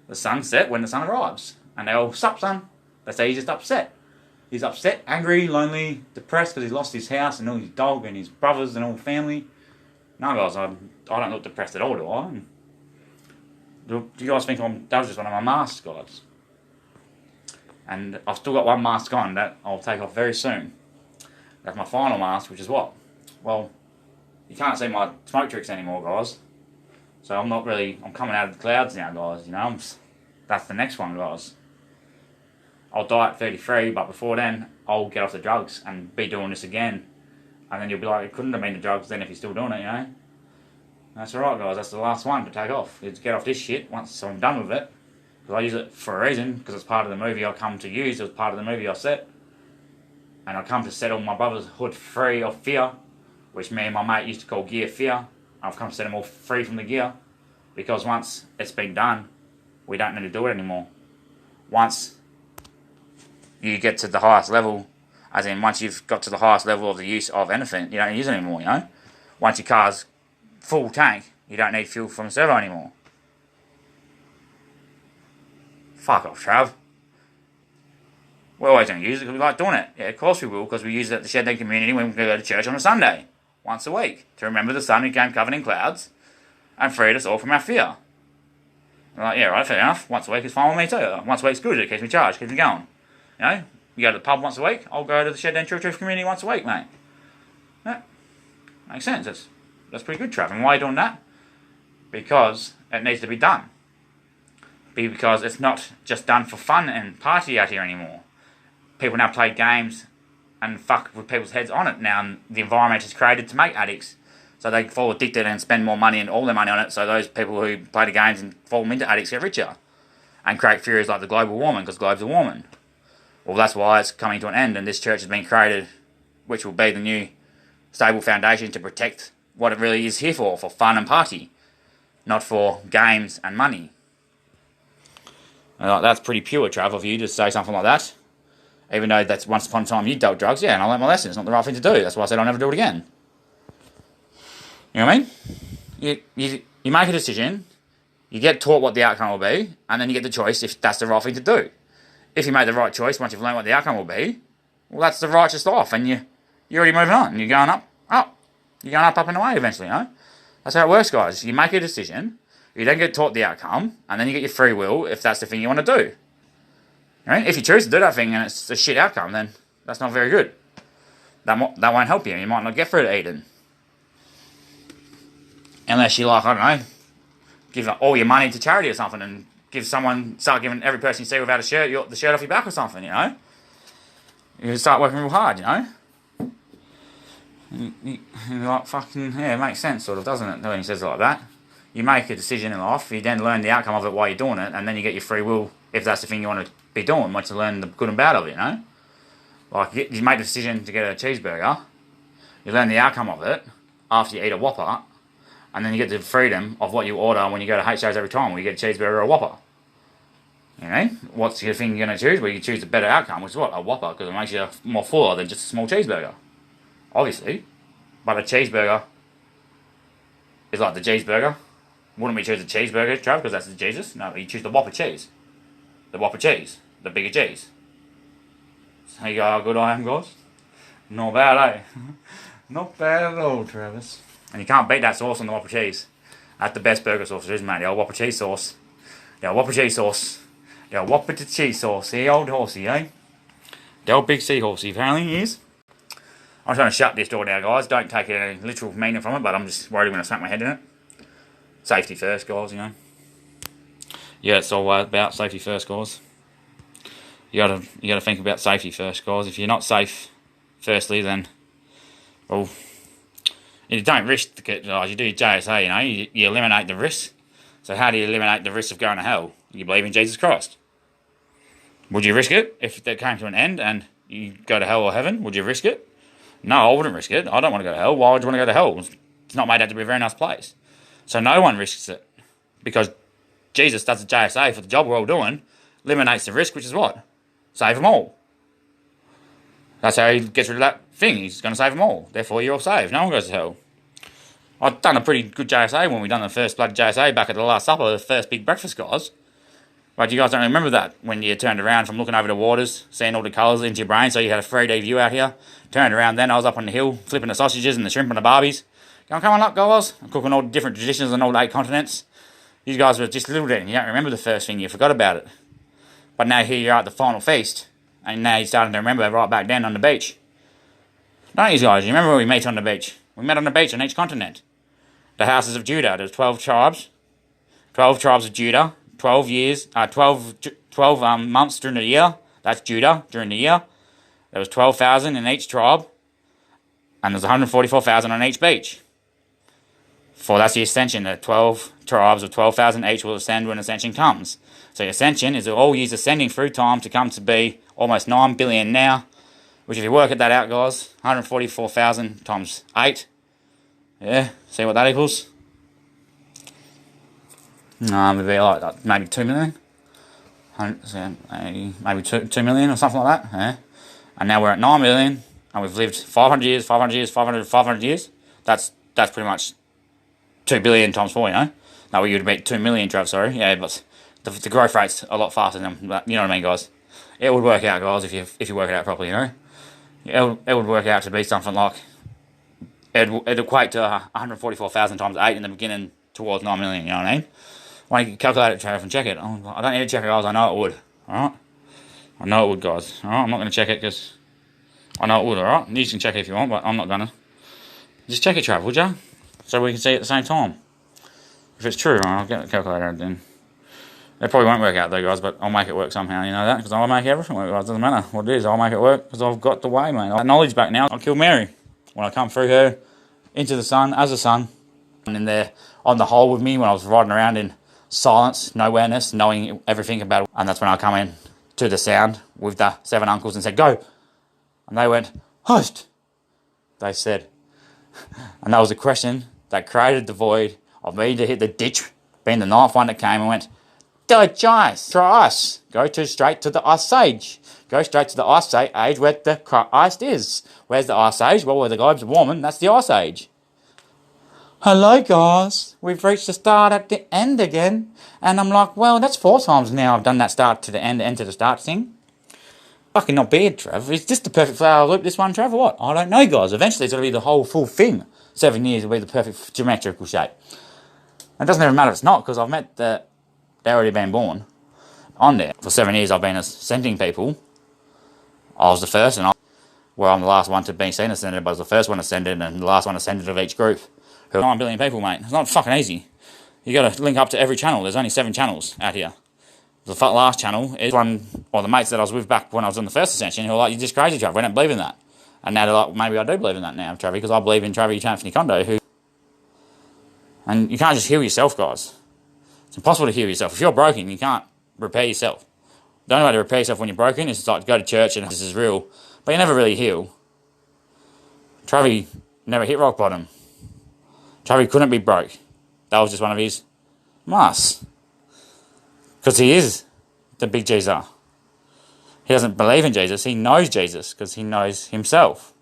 The sun set when the sun arrives, and they all sup, son. They say he's just upset. He's upset, angry, lonely, depressed because he's lost his house and all his dog and his brothers and all family. No, guys, I don't look depressed at all, do I? Do you guys think that was just one of my masks, guys? And I've still got one mask on that I'll take off very soon. That's my final mask, which is what? Well, you can't see my smoke tricks anymore, guys. So I'm coming out of the clouds now, guys, you know. That's the next one, guys. I'll die at 33, but before then, I'll get off the drugs and be doing this again. And then you'll be like, it couldn't have been the drugs then if you're still doing it, you know? That's alright, guys. That's the last one to take off. Is get off this shit once I'm done with it. Because I use it for a reason, because it's part of the movie I come to use. It was part of the movie I set. And I come to set all my brothers hood free of fear, which me and my mate used to call gear fear. I've come to set them all free from the gear. Because once it's been done, we don't need to do it anymore. Once you get to the highest level As in, once you've got to the highest level of the use of anything, you don't use it anymore, you know? Once your car's full tank, you don't need fuel from the servo anymore. Fuck off, Trav. We're always going to use it because we like doing it. Yeah, of course we will, because we use it at the Shed community when we go to church on a Sunday. Once a week. To remember the Son who came covered in clouds and freed us all from our fear. We're like, yeah, right, fair enough. Once a week is fine with me too. Once a week's good. It keeps me charged, keeps me going. You know, you go to the pub once a week, I'll go to the Shed Church community once a week, mate. Yeah, makes sense. That's pretty good, Trav. And why are you doing that? Because it needs to be done. Because it's not just done for fun and party out here anymore. People now play games and fuck with people's heads on it now, and the environment is created to make addicts. So they fall addicted and spend more money and all their money on it, so those people who play the games and fall into addicts get richer. And create theories like the global warming, because globes are warming. Well, that's why it's coming to an end, and this church has been created, which will be the new stable foundation to protect what it really is here for fun and party, not for games and money. And that's pretty pure, Trav, of you to say something like that. Even though that's once upon a time you dealt drugs, yeah, and I learned my lesson. It's not the right thing to do. That's why I said I'll never do it again. You know what I mean? You make a decision, you get taught what the outcome will be, and then you get the choice if that's the right thing to do. If you make the right choice once you've learned what the outcome will be, well, that's the righteous life, and you're already moving on, and you're going up. You're going up and away eventually, you know? That's how it works, guys. You make a decision, you then get taught the outcome, and then you get your free will if that's the thing you want to do. Right? If you choose to do that thing and it's a shit outcome, then that's not very good. That won't help you. You might not get through to Eden. Unless you, like, I don't know, give all your money to charity or something and start giving every person you see without a shirt, the shirt off your back or something, you know? You start working real hard, you know? You're like, fucking, yeah, it makes sense, sort of, doesn't it, when he says it like that? You make a decision in life, you then learn the outcome of it while you're doing it, and then you get your free will if that's the thing you want to be doing, once you learn the good and bad of it, you know? Like, you make the decision to get a cheeseburger, you learn the outcome of it after you eat a Whopper, and then you get the freedom of what you order when you go to HJ's every time, where you get a cheeseburger or a Whopper. You know? What's the thing you're going to choose? Well, you choose the better outcome, which is what? A Whopper, because it makes you more fuller than just a small cheeseburger. Obviously. But a cheeseburger is like the cheeseburger. Wouldn't we choose a cheeseburger, Trav, because that's the Jesus? No, you choose the Whopper cheese. The Whopper cheese. The bigger cheese. So you go, how good I am, guys? Not bad, eh? Not bad at all, Travis. And you can't beat that sauce on the Whopper cheese. That's the best burger sauce there is, mate. The old Whopper cheese sauce. The old Whopper cheese sauce. The old Whopper cheese sauce. The old horsey, eh? The old big seahorsey, apparently he is. I'm trying to shut this door now, guys. Don't take any literal meaning from it, but I'm just worried I'm going to smack my head in it. Safety first, guys, you know. Yeah, it's all about safety first, guys. You gotta think about safety first, guys. If you're not safe, firstly, then, well, you don't risk the guys. You do your JSA, you know. You eliminate the risk. So how do you eliminate the risk of going to hell? You believe in Jesus Christ. Would you risk it if that came to an end and you go to hell or heaven? Would you risk it? No, I wouldn't risk it. I don't want to go to hell. Why would you want to go to hell? It's not made out to be a very nice place. So no one risks it. Because Jesus does the JSA for the job we're all doing, eliminates the risk, which is what? Save them all. That's how he gets rid of that thing. He's going to save them all. Therefore, you're all saved. No one goes to hell. I've done a pretty good JSA when we done the first bloody JSA back at the Last Supper, the first big breakfast, guys. But you guys don't remember that when you turned around from looking over the waters, seeing all the colours into your brain, so you had a 3D view out here. Turned around then, I was up on the hill, flipping the sausages and the shrimp and the barbies. Going, come on up, guys. I'm cooking all the different traditions on all the 8 continents. You guys were just little then. You don't remember the first thing. You forgot about it. But now here you are at the final feast. And now you're starting to remember right back then on the beach. Don't you guys? You remember where we met on the beach? We met on the beach on each continent. The houses of Judah. There's 12 tribes. 12 tribes of Judah. 12 years, 12 months during the year. That's Judah during the year. There was 12,000 in each tribe. And there's 144,000 on each beach. For that's the ascension. The 12 tribes of 12,000 each will ascend when ascension comes. So the ascension is all years ascending through time to come to be almost 9 billion now. Which if you work that out, guys, 144,000 times 8. Yeah, see what that equals? Maybe like maybe 2 million. Maybe 2 million or something like that. Yeah. And now we're at 9 million, and we've lived 500 years, 500 years, 500 years. That's pretty much 2 billion times 4, you know? No, we would be 2 million, Trav, sorry. Yeah, but the growth rate's a lot faster than, you know what I mean, guys? It would work out, guys, if you work it out properly, you know? It would work out to be something like, it'd equate to 144,000 times 8 in the beginning towards 9 million, you know what I mean? Why don't you calculate it, Trav, and check it? I don't need to check it, guys, I know it would, alright? I know it would, guys, alright? I'm not going to check it because I know it would, alright? You can check it if you want, but I'm not going to. Just check it, Trav, would ya? So we can see it at the same time. If it's true, I'll get the calculator then. It probably won't work out though, guys, but I'll make it work somehow, you know that? Because I'll make everything work, guys. Doesn't matter what it is, I'll make it work because I've got the way, mate. I've got knowledge back now. I'll kill Mary when I come through her into the sun, as a son. And in there on the hole with me when I was riding around in silence, no awareness, knowing everything about it. And that's when I come in to the sound with the 7 uncles and said, go. And they went, host, they said. And that was a question that created the void of me to hit the ditch, being the 9th one that came and went, Digest, try ice. Go straight to the ice age. Go straight to the ice age where the ice is. Where's the ice age? Well, where the globe's warming, that's the ice age. Hello, guys. We've reached the start at the end again. And I'm like, well, that's 4 times now I've done that start to the end to the start thing. Fucking not bad, Trav. Is this the perfect flower loop, this one, Trav, or what? I don't know, guys. Eventually, it's going to be the whole full thing. 7 years will be the perfect geometrical shape. It doesn't even matter if it's not, because I've met they've already been born on there. For 7 years, I've been ascending people. I was the first, and I'm the last one to be seen ascended, but I was the first one ascended, and the last one ascended of each group. 9 billion people, mate. It's not fucking easy. You got to link up to every channel. There's only 7 channels out here. The last channel is one, or the mates that I was with back when I was on the first ascension, who were like, you're just crazy, Trav. We don't believe in that. And now they're like, maybe I do believe in that now, Travi, because I believe in Travi Anthony Kondo, and you can't just heal yourself, guys. It's impossible to heal yourself. If you're broken, you can't repair yourself. The only way to repair yourself when you're broken is like to go to church and this is real, but you never really heal. Travi never hit rock bottom. Travi couldn't be broke. That was just one of his masks. Because he is the big Jesus. He doesn't believe in Jesus. He knows Jesus because he knows himself.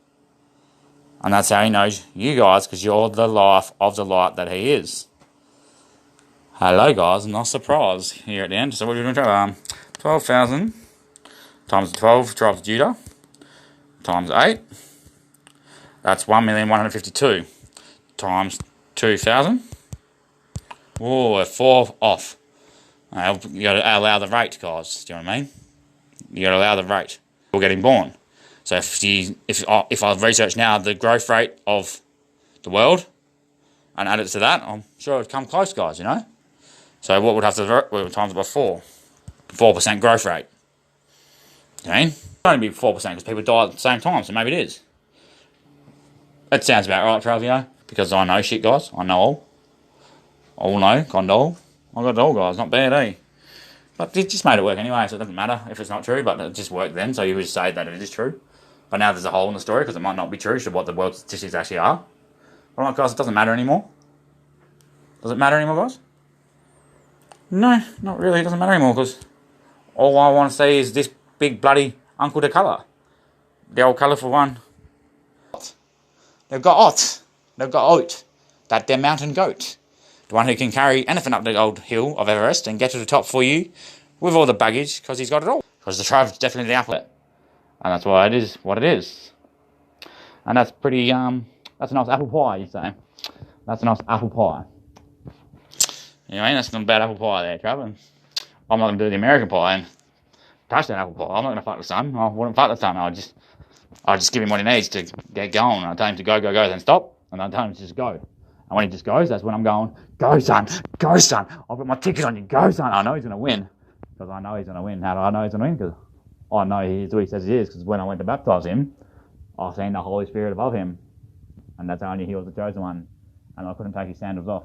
And that's how he knows you guys, because you're the life of the light that he is. Hello, guys. Not surprised here at the end. So what are we going to try? 12,000 times 12 tribes of Judah times 8. That's 1,152,000 times 2,000. Oh, we're 4 off. You got to allow the rate, guys. Do you know what I mean? You got to allow the rate. We're getting born. So if I research now the growth rate of the world and add it to that, I'm sure it would come close, guys. You know. So what would have to times it by 4? 4% growth rate. You know? It only be 4% because people die at the same time. So maybe it is. That sounds about right, Trav, you know? Because I know shit, guys. I know all. All know, Condol. I got it all, guys. Not bad, eh? But it just made it work anyway, so it doesn't matter if it's not true, but it just worked then, so you would say that it is true. But now there's a hole in the story, because it might not be true to what the world statistics actually are. Alright, guys, it doesn't matter anymore. Does it matter anymore, guys? No, not really. It doesn't matter anymore, because all I want to see is this big bloody Uncle the Colour. The old colourful one. They've got oat. That their mountain goat. The one who can carry anything up the old hill of Everest and get to the top for you with all the baggage, because he's got it all. Because the tribe's definitely the apple. And that's why it is what it is. And that's pretty, that's a nice apple pie, you say. That's a nice apple pie. Anyway, that's not a bad apple pie there, Trav. I'm not going to do the American pie and touch that apple pie. I'm not going to fuck the son. I wouldn't fuck the son. I'll just give him what he needs to get going. I tell him to go, then stop. And I tell him to just go. And when he just goes, that's when I'm going, go son, I've got my ticket on you, go son. I know he's going to win, because I know he's going to win. How do I know he's going to win? Because I know he's who he says he is, because when I went to baptise him, I seen the Holy Spirit above him. And that's how I knew he was the chosen one. And I couldn't take his sandals off.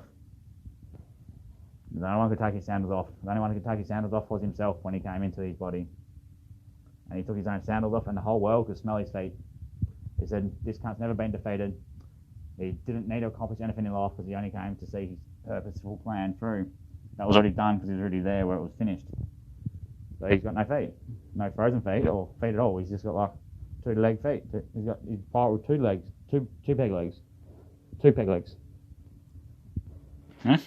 The only one who could take his sandals off. The only one who could take his sandals off was himself when he came into his body. And he took his own sandals off, and the whole world could smell his feet. He said, this cunt's never been defeated. He didn't need to accomplish anything in life, because he only came to see his purposeful plan through. That was already done, because he was already there where it was finished. So he's got no feet. No frozen feet, or feet at all. He's just got like 2 leg feet. He's got his pirate with 2 legs, two peg legs, 2 peg legs. Huh?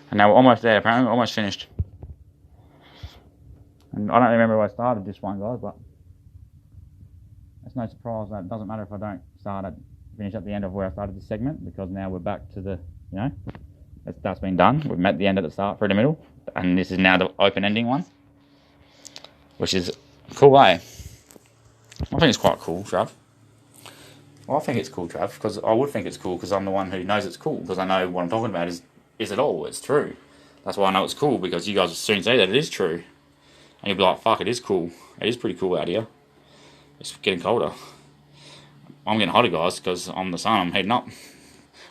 And now we're almost there. Apparently, we're almost finished. And I don't remember where I started this one, guys, but it's no surprise that it doesn't matter if I don't finish at the end of where I started this segment, because now we're back to the, you know, that's been done. We've met the end at the start through the middle, and this is now the open ending one, which is a cool way. I think it's quite cool, Trav. Well, I think it's cool, Trav, because I would think it's cool because I'm the one who knows it's cool, because I know what I'm talking about is it all? It's true. That's why I know it's cool, because you guys will soon say that it is true. And you'll be like, fuck, it is cool. It is pretty cool out here. It's getting colder. I'm getting hotter, guys, because I'm the sun, I'm heating up.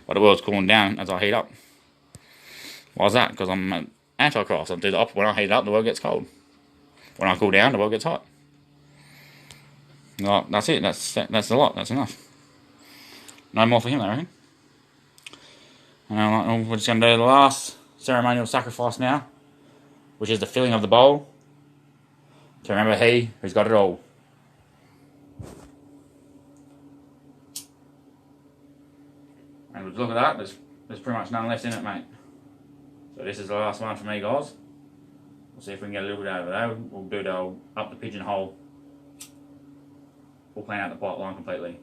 But the world's cooling down as I heat up. Why is that? Because I'm an antichrist. I do the opposite. When I heat up, the world gets cold. When I cool down, the world gets hot. Well, that's it. That's a lot. That's enough. No more for him, I reckon. And we're just going to do the last ceremonial sacrifice now, which is the filling of the bowl, to remember he who's got it all. And look at that, there's pretty much none left in it, mate. So this is the last one for me, guys. We'll see if we can get a little bit over there. We'll do the up the pigeonhole. We'll clean out the pipeline completely.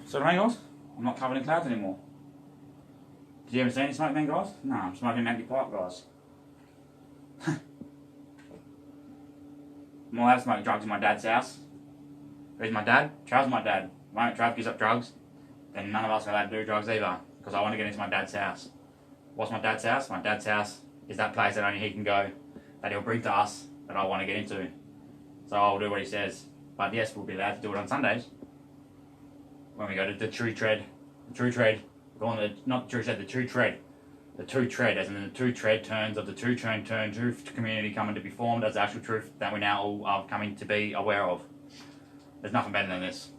So mate, guys, I'm not covered in clouds anymore. Did you ever see any smoke then, guys? No, I'm smoking an empty pipe, guys. I'm allowed to smoke drugs in my dad's house. Who's my dad? Trav's my dad. Why don't Trav gives up drugs, then none of us are allowed to do drugs either, because I want to get into my dad's house. What's my dad's house? My dad's house is that place that only he can go, that he'll bring to us, that I want to get into. So I'll do what he says. But yes, we'll be allowed to do it on Sundays. When we go to the true tread, we're on the, not the true tread, the true tread. The true tread, as in the two tread turns of the two turn truth community coming to be formed as the actual truth that we now all are coming to be aware of. There's nothing better than this.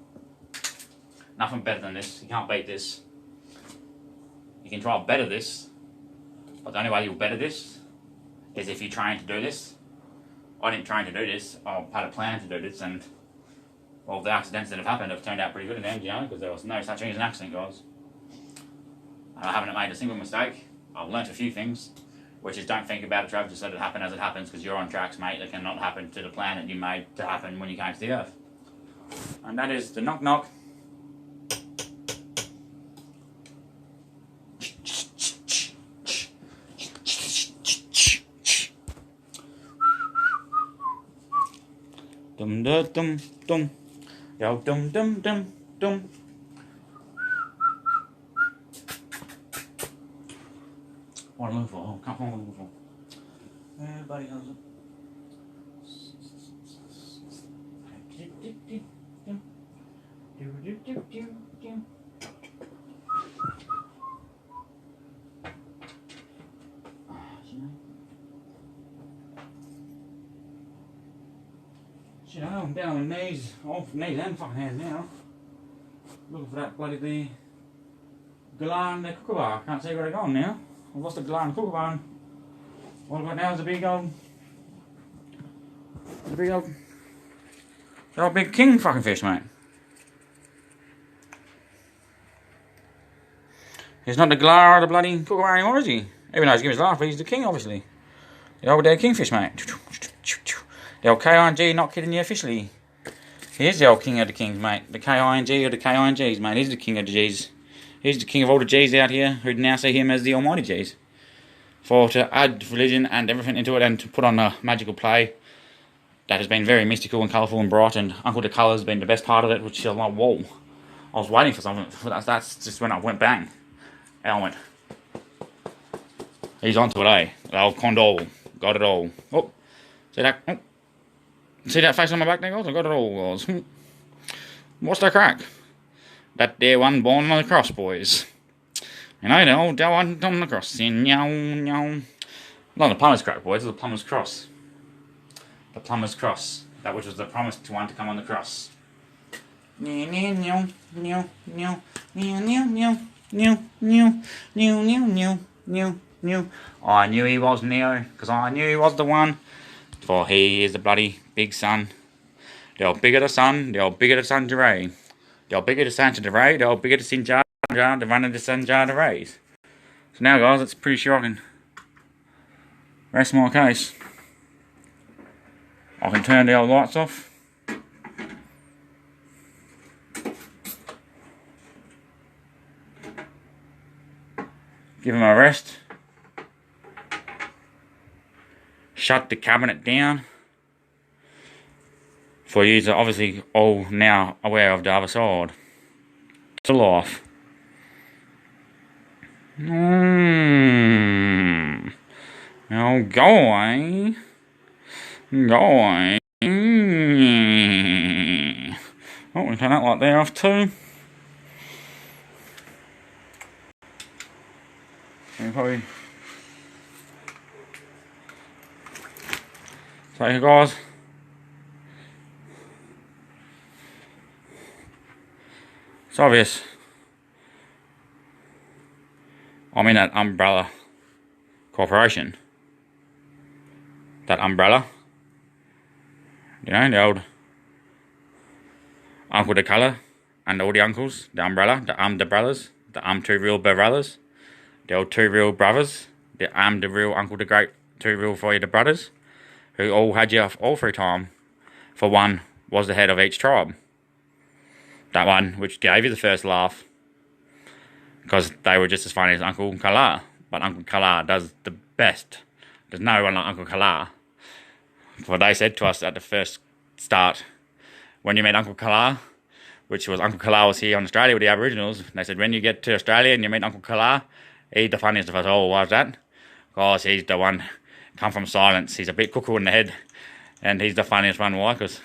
Nothing better than this. You can't beat this. You can try to better this, but the only way you'll better this is if you train to do this. I didn't train to do this. I had a plan to do this, and well, the accidents that have happened have turned out pretty good in the end, you know, because there was no such thing as an accident, guys. And I haven't made a single mistake. I've learnt a few things, which is don't think about it, Trav, just let it happen as it happens, because you're on tracks, mate, that cannot happen to the plan that you made to happen when you came to the earth. And that is the knock knock. Dum dum dum dum. Yo, dum dum dum dum. What am I looking for? Oh, can't find what I'm looking for. Everybody knows it. Shit, I know I'm down on my knees, off knees and fucking hands now. Looking for that bloody galah and the kookaburra. I can't see where they're gone now. I've lost the galah and the kookaburra. All I've got now is a big old big king fucking fish, mate. He's not the galah or the bloody kookaburra anymore, is he? Even though he's giving his laugh, but he's the king, obviously. The old dead kingfish, mate. The old K-I-N-G, not kidding you officially. He is the old king of the kings, mate. The K-I-N-G of the K-I-N-Gs, mate. He's the king of the Gs. He's the king of all the Gs out here, who now see him as the almighty Gs. For to add religion and everything into it, and to put on a magical play that has been very mystical and colourful and bright, and Uncle the Colour has been the best part of it, which is like, whoa. I was waiting for something. That's just when I went bang. And I went, he's onto it, eh? The old condole. Got it all. Oh, see that? Oh. See that face on my back there, guys? I got it all, guys. What's the crack? That there one born on the cross, boys. You know, the old one on the cross. Not the plumber's crack, boys. It's the plumber's cross. The plumber's cross. That which was the promised one to come on the cross. I knew he was Neo, because I knew he was the one. For he is the bloody big son. The old bigger the son, the old bigger the son to Ray. The old bigger the Santa to Ray, the old bigger the Sin Jar, the run of the Sun Jar to Rays. So now, guys, it's pretty sure I can rest my case. I can turn the old lights off. Give him a rest. Shut the cabinet down. For you are obviously all now aware of the other side to life. Now go away. Go away. Oh, we turn that light there off too. Probably. So here, guys. It's obvious. I'm in that umbrella corporation. That umbrella. You know, the old Uncle the Colour and all the uncles, the umbrella, the brothers, the two real brothers, the old two real brothers, the real Uncle the Great, two real for you the brothers, who all had you all through time, for one was the head of each tribe. That one which gave you the first laugh, because they were just as funny as Uncle Kala, but Uncle Kala does the best. There's no one like Uncle Kala. For they said to us at the first start, when you met Uncle Kala, which was Uncle Kala was here in Australia with the Aboriginals, they said when you get to Australia and you meet Uncle Kala, he's the funniest of us all. Why is that? Because he's the one come from silence. He's a bit cuckoo in the head, and he's the funniest one. Why? Because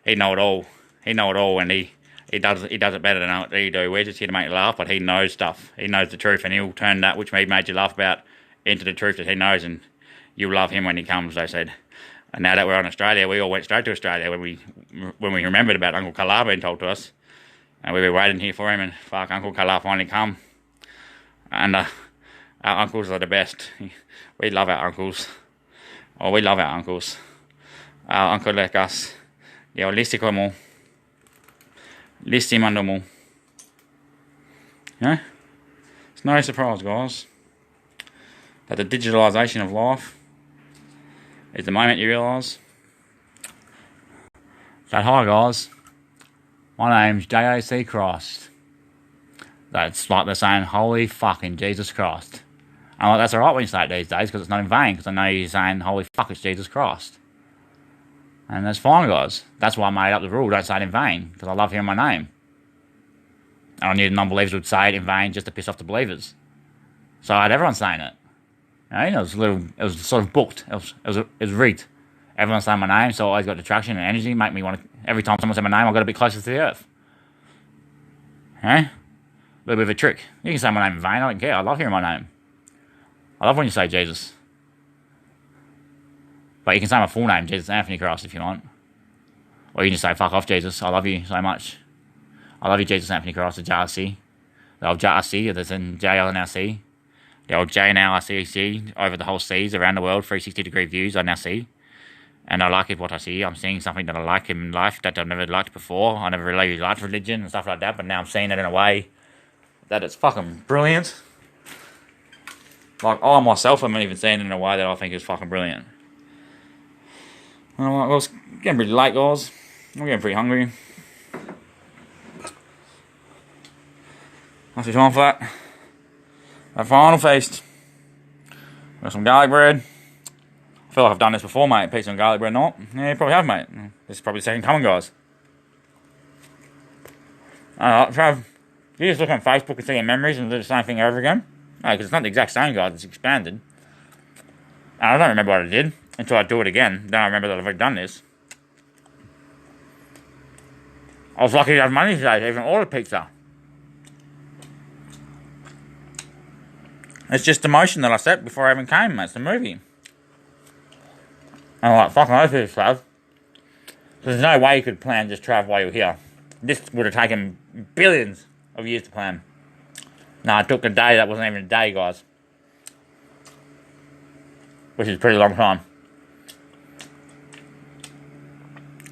he know it all. He know it all, and he does it better than we do. We're just here to make you laugh, but he knows stuff. He knows the truth, and he'll turn that which made you laugh about into the truth that he knows, and you'll love him when he comes, they said. And now that we're in Australia, we all went straight to Australia when we remembered about Uncle Kala being told to us. And we were waiting here for him, and fuck, Uncle Kala finally come. And our uncles are the best. We love our uncles. Oh, we love our uncles. Our uncle like us. Yeah, listi como. Listi mandomo. Yeah? It's no surprise, guys, that the digitalisation of life is the moment you realise that, hi guys, my name's J.A.C. Christ. That's like they're saying, holy fucking Jesus Christ. And like, that's alright when you say it these days, because it's not in vain, because I know you're saying, holy fuck, it's Jesus Christ. And that's fine, guys. That's why I made up the rule, don't say it in vain, because I love hearing my name. And I knew the non-believers would say it in vain just to piss off the believers. So I had everyone saying it. You know, it was sort of booked. It was rigged. Everyone saying my name, so I always got the traction and energy, make me want to, every time someone said my name, I got a bit closer to the earth. Okay? A little bit of a trick. You can say my name in vain, I don't care. I love hearing my name. I love when you say Jesus. But you can say my full name, Jesus Anthony Christ, if you want. Or you can just say, fuck off, Jesus. I love you so much. I love you, Jesus Anthony Christ, the JRC. The old JRC, that's in JLNRC. The old JNRCC, over the whole seas, around the world, 360-degree views I now see. And I like it, what I see. I'm seeing something that I like in life that I've never liked before. I never really liked religion and stuff like that, but now I'm seeing it in a way that it's fucking brilliant. Like, I myself am even seeing it in a way that I think is fucking brilliant. Well, it's getting pretty late, guys. I'm getting pretty hungry. That's the time for that. That final feast. Got some garlic bread. I feel like I've done this before, mate. Pizza and garlic bread, not. Yeah, you probably have, mate. This is probably the second coming, guys. Alright, Trav. You just look on Facebook and see your memories and do the same thing over again? No, because it's not the exact same, guys. It's expanded. And I don't remember what I did until I do it again. Then I remember that I've already done this. I was lucky to have money today to even order pizza. It's just the motion that I set before I even came, mate. It's the movie. And I'm like, fucking over this, Trav. There's no way you could plan just Trav while you're here. This would have taken billions of years to plan. No, it took a day that wasn't even a day, guys. Which is a pretty long time.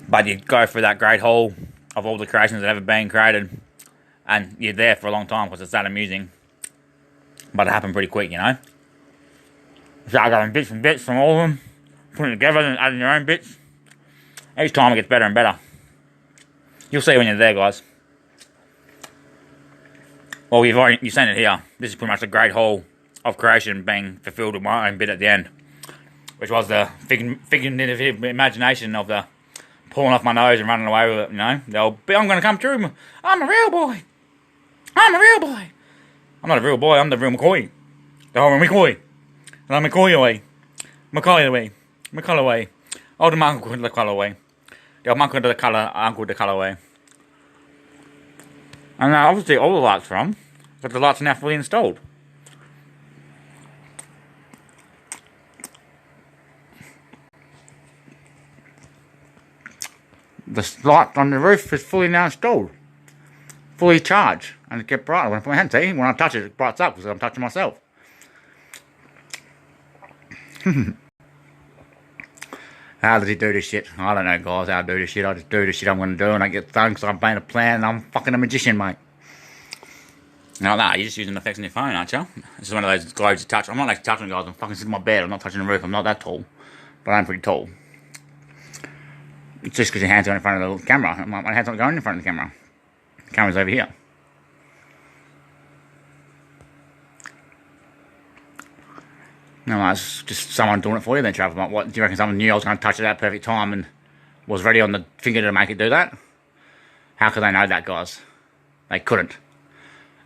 But you go through that great hall of all the creations that have ever been created. And you're there for a long time because it's that amusing. But it happened pretty quick, you know. So I got bits and bits from all of them. Putting it together and adding your own bits. Each time it gets better and better. You'll see when you're there, guys. Well, you've seen it here. This is pretty much the great hall of creation being fulfilled with my own bit at the end. Which was the figurative imagination of the pulling off my nose and running away with it, you know. The old, I'm going to come through. I'm a real boy. I'm a real boy. I'm not a real boy, I'm the real McCoy. The whole McCoy. And I'm McCoy away. McCoy away. McCoy away. Oh, the uncle the colour away. The uncle the colour, uncle the colour away. And obviously all the lights from, but the lights are now fully installed. The light on the roof is fully now installed. Fully charged. And it gets brighter when I put my hand, see? When I touch it, it brights up because I'm touching myself. How does he do this shit? I don't know, guys, how to do this shit. I just do the shit I'm going to do and I get done because I've made a plan and I'm fucking a magician, mate. No, you're just using effects on your phone, aren't you? This is one of those globes to touch. I'm not actually touching, guys. I'm fucking sitting in my bed. I'm not touching the roof. I'm not that tall. But I'm pretty tall. It's just because your hands are in front of the camera. My hands aren't going in front of the camera. The camera's over here. No, it's just someone doing it for you then, Trav. Like, what, do you reckon someone knew I was going to touch it at perfect time and was ready on the finger to make it do that? How could they know that, guys? They couldn't.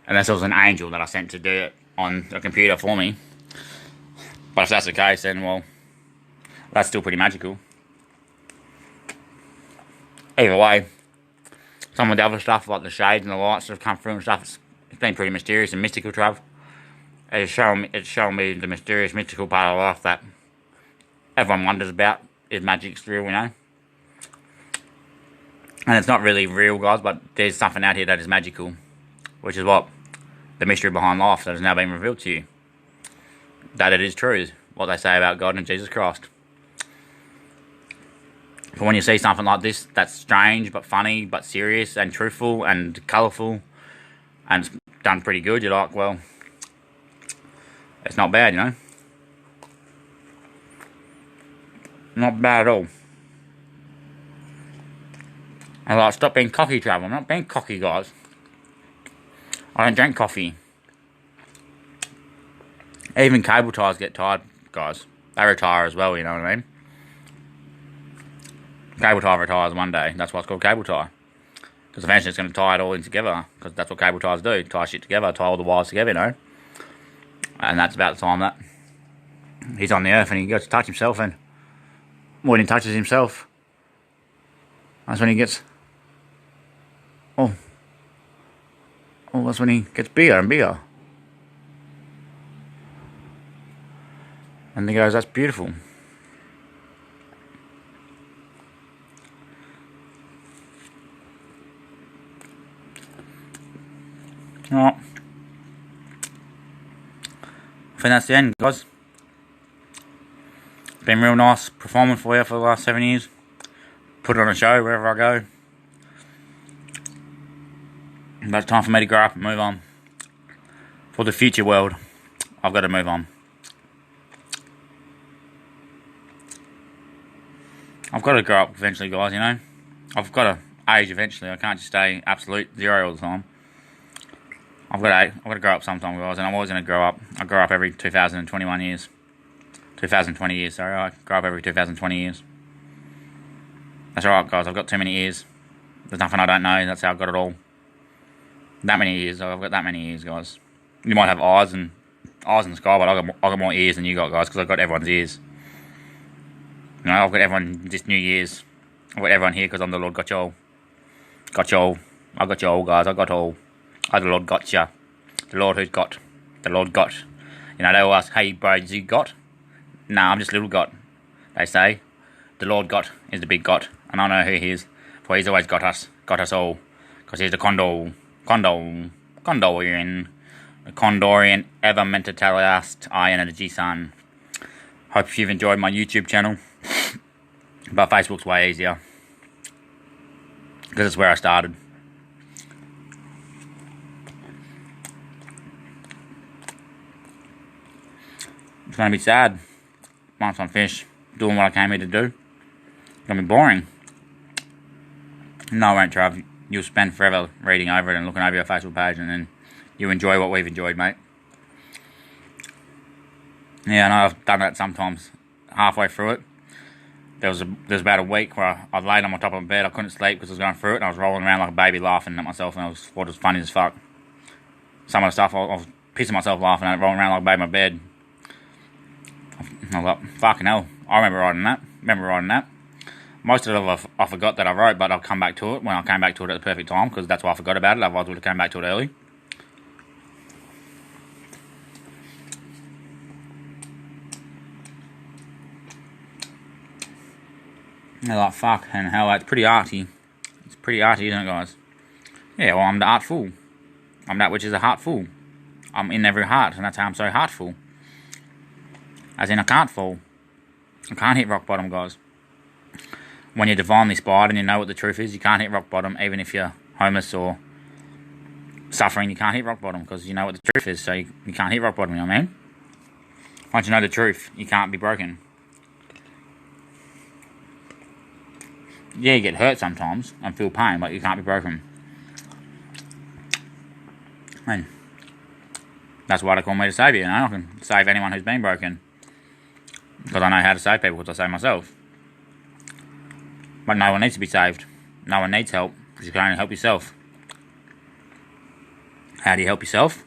Unless it was an angel that I sent to do it on a computer for me. But if that's the case, then, well, that's still pretty magical. Either way, some of the other stuff, like the shades and the lights that have come through and stuff, it's been pretty mysterious and mystical, Trav. It's shown me the mysterious, mystical part of life that everyone wonders about. Is magic's real, you know? And it's not really real, guys, but there's something out here that is magical. Which is what? The mystery behind life that has now been revealed to you. That it is true, what they say about God and Jesus Christ. But when you see something like this, that's strange, but funny, but serious, and truthful, and colourful, and it's done pretty good, you're like, well, it's not bad, you know. Not bad at all. And like, stop being cocky, Trav. I'm not being cocky, guys. I don't drink coffee. Even cable ties get tired, guys. They retire as well, you know what I mean? Cable tie retires one day. That's why it's called cable tie. Because eventually it's going to tie it all in together. Because that's what cable ties do. Tie shit together. Tie all the wires together, you know. And that's about the time that he's on the earth and he goes to touch himself, and when he touches himself, that's when he gets, that's when he gets bigger and bigger. And he goes, that's beautiful. Alright. I think that's the end, guys. It's been real nice performing for you for the last 7 years. Put on a show wherever I go. But it's time for me to grow up and move on. For the future world, I've got to move on. I've got to grow up eventually, guys, you know. I've got to age eventually. I can't just stay absolute zero all the time. I've got to grow up sometime, guys, and I'm always going to grow up. I grow up every 2021 years. 2020 years, sorry. I grow up every 2020 years. That's alright, guys. I've got too many years. There's nothing I don't know. That's how I've got it all. That many years. I've got that many years, guys. You might have eyes in the sky, but I got more ears than you got, guys, because I've got everyone's ears. You know, I've got everyone this New Year's. I've got everyone here because I'm the Lord got y'all. Got y'all. I got y'all, guys. I got all. I the Lord got ya. The Lord who's got. The Lord got. You know, they all ask, hey, bro, you got? Nah, I'm just little got. They say, the Lord got is the big got. And I know who he is. For he's always got us all. Because he's the Condorian. The Condorian ever meant to tell us I energy son. Hope you've enjoyed my YouTube channel. But Facebook's way easier. Because it's where I started. It's going to be sad once I'm finished doing what I came here to do. It's going to be boring. No, it won't, Trav. You'll spend forever reading over it and looking over your Facebook page, and then you enjoy what we've enjoyed, mate. Yeah, I know I've done that sometimes halfway through it. There was about a week where I laid on my top of my bed. I couldn't sleep because I was going through it, and I was rolling around like a baby laughing at myself, and I thought it was funny as fuck. Some of the stuff, I was pissing myself laughing at it, rolling around like a baby in my bed. I was like, fucking hell, I remember writing that. Most of it I forgot that I wrote, but I'll come back to it when I came back to it at the perfect time, because that's why I forgot about it, otherwise I would have come back to it early. They're like, fuck, and hell, it's pretty arty. It's pretty arty, isn't it, guys? Yeah, well, I'm the artful. I'm that which is a heartful. I'm in every heart, and that's how I'm so heartful. As in, I can't fall. I can't hit rock bottom, guys. When you're divinely inspired and you know what the truth is, you can't hit rock bottom, even if you're homeless or suffering, you can't hit rock bottom, because you know what the truth is, so you can't hit rock bottom, you know what I mean? Once you know the truth, you can't be broken. Yeah, you get hurt sometimes and feel pain, but you can't be broken. And that's why they call me the saviour, you know? I can save anyone who's been broken. Because I know how to save people, because I save myself. But no one needs to be saved. No one needs help, because you can only help yourself. How do you help yourself?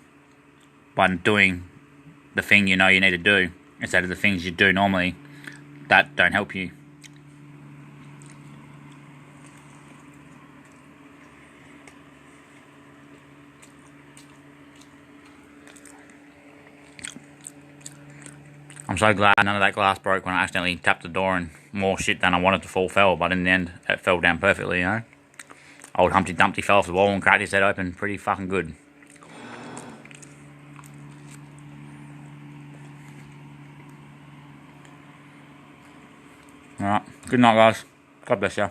By doing the thing you know you need to do, instead of the things you do normally that don't help you. I'm so glad none of that glass broke when I accidentally tapped the door and more shit than I wanted to fall fell, but in the end, it fell down perfectly, you know? Old Humpty Dumpty fell off the wall and cracked his head open pretty fucking good. Alright, good night, guys. God bless you.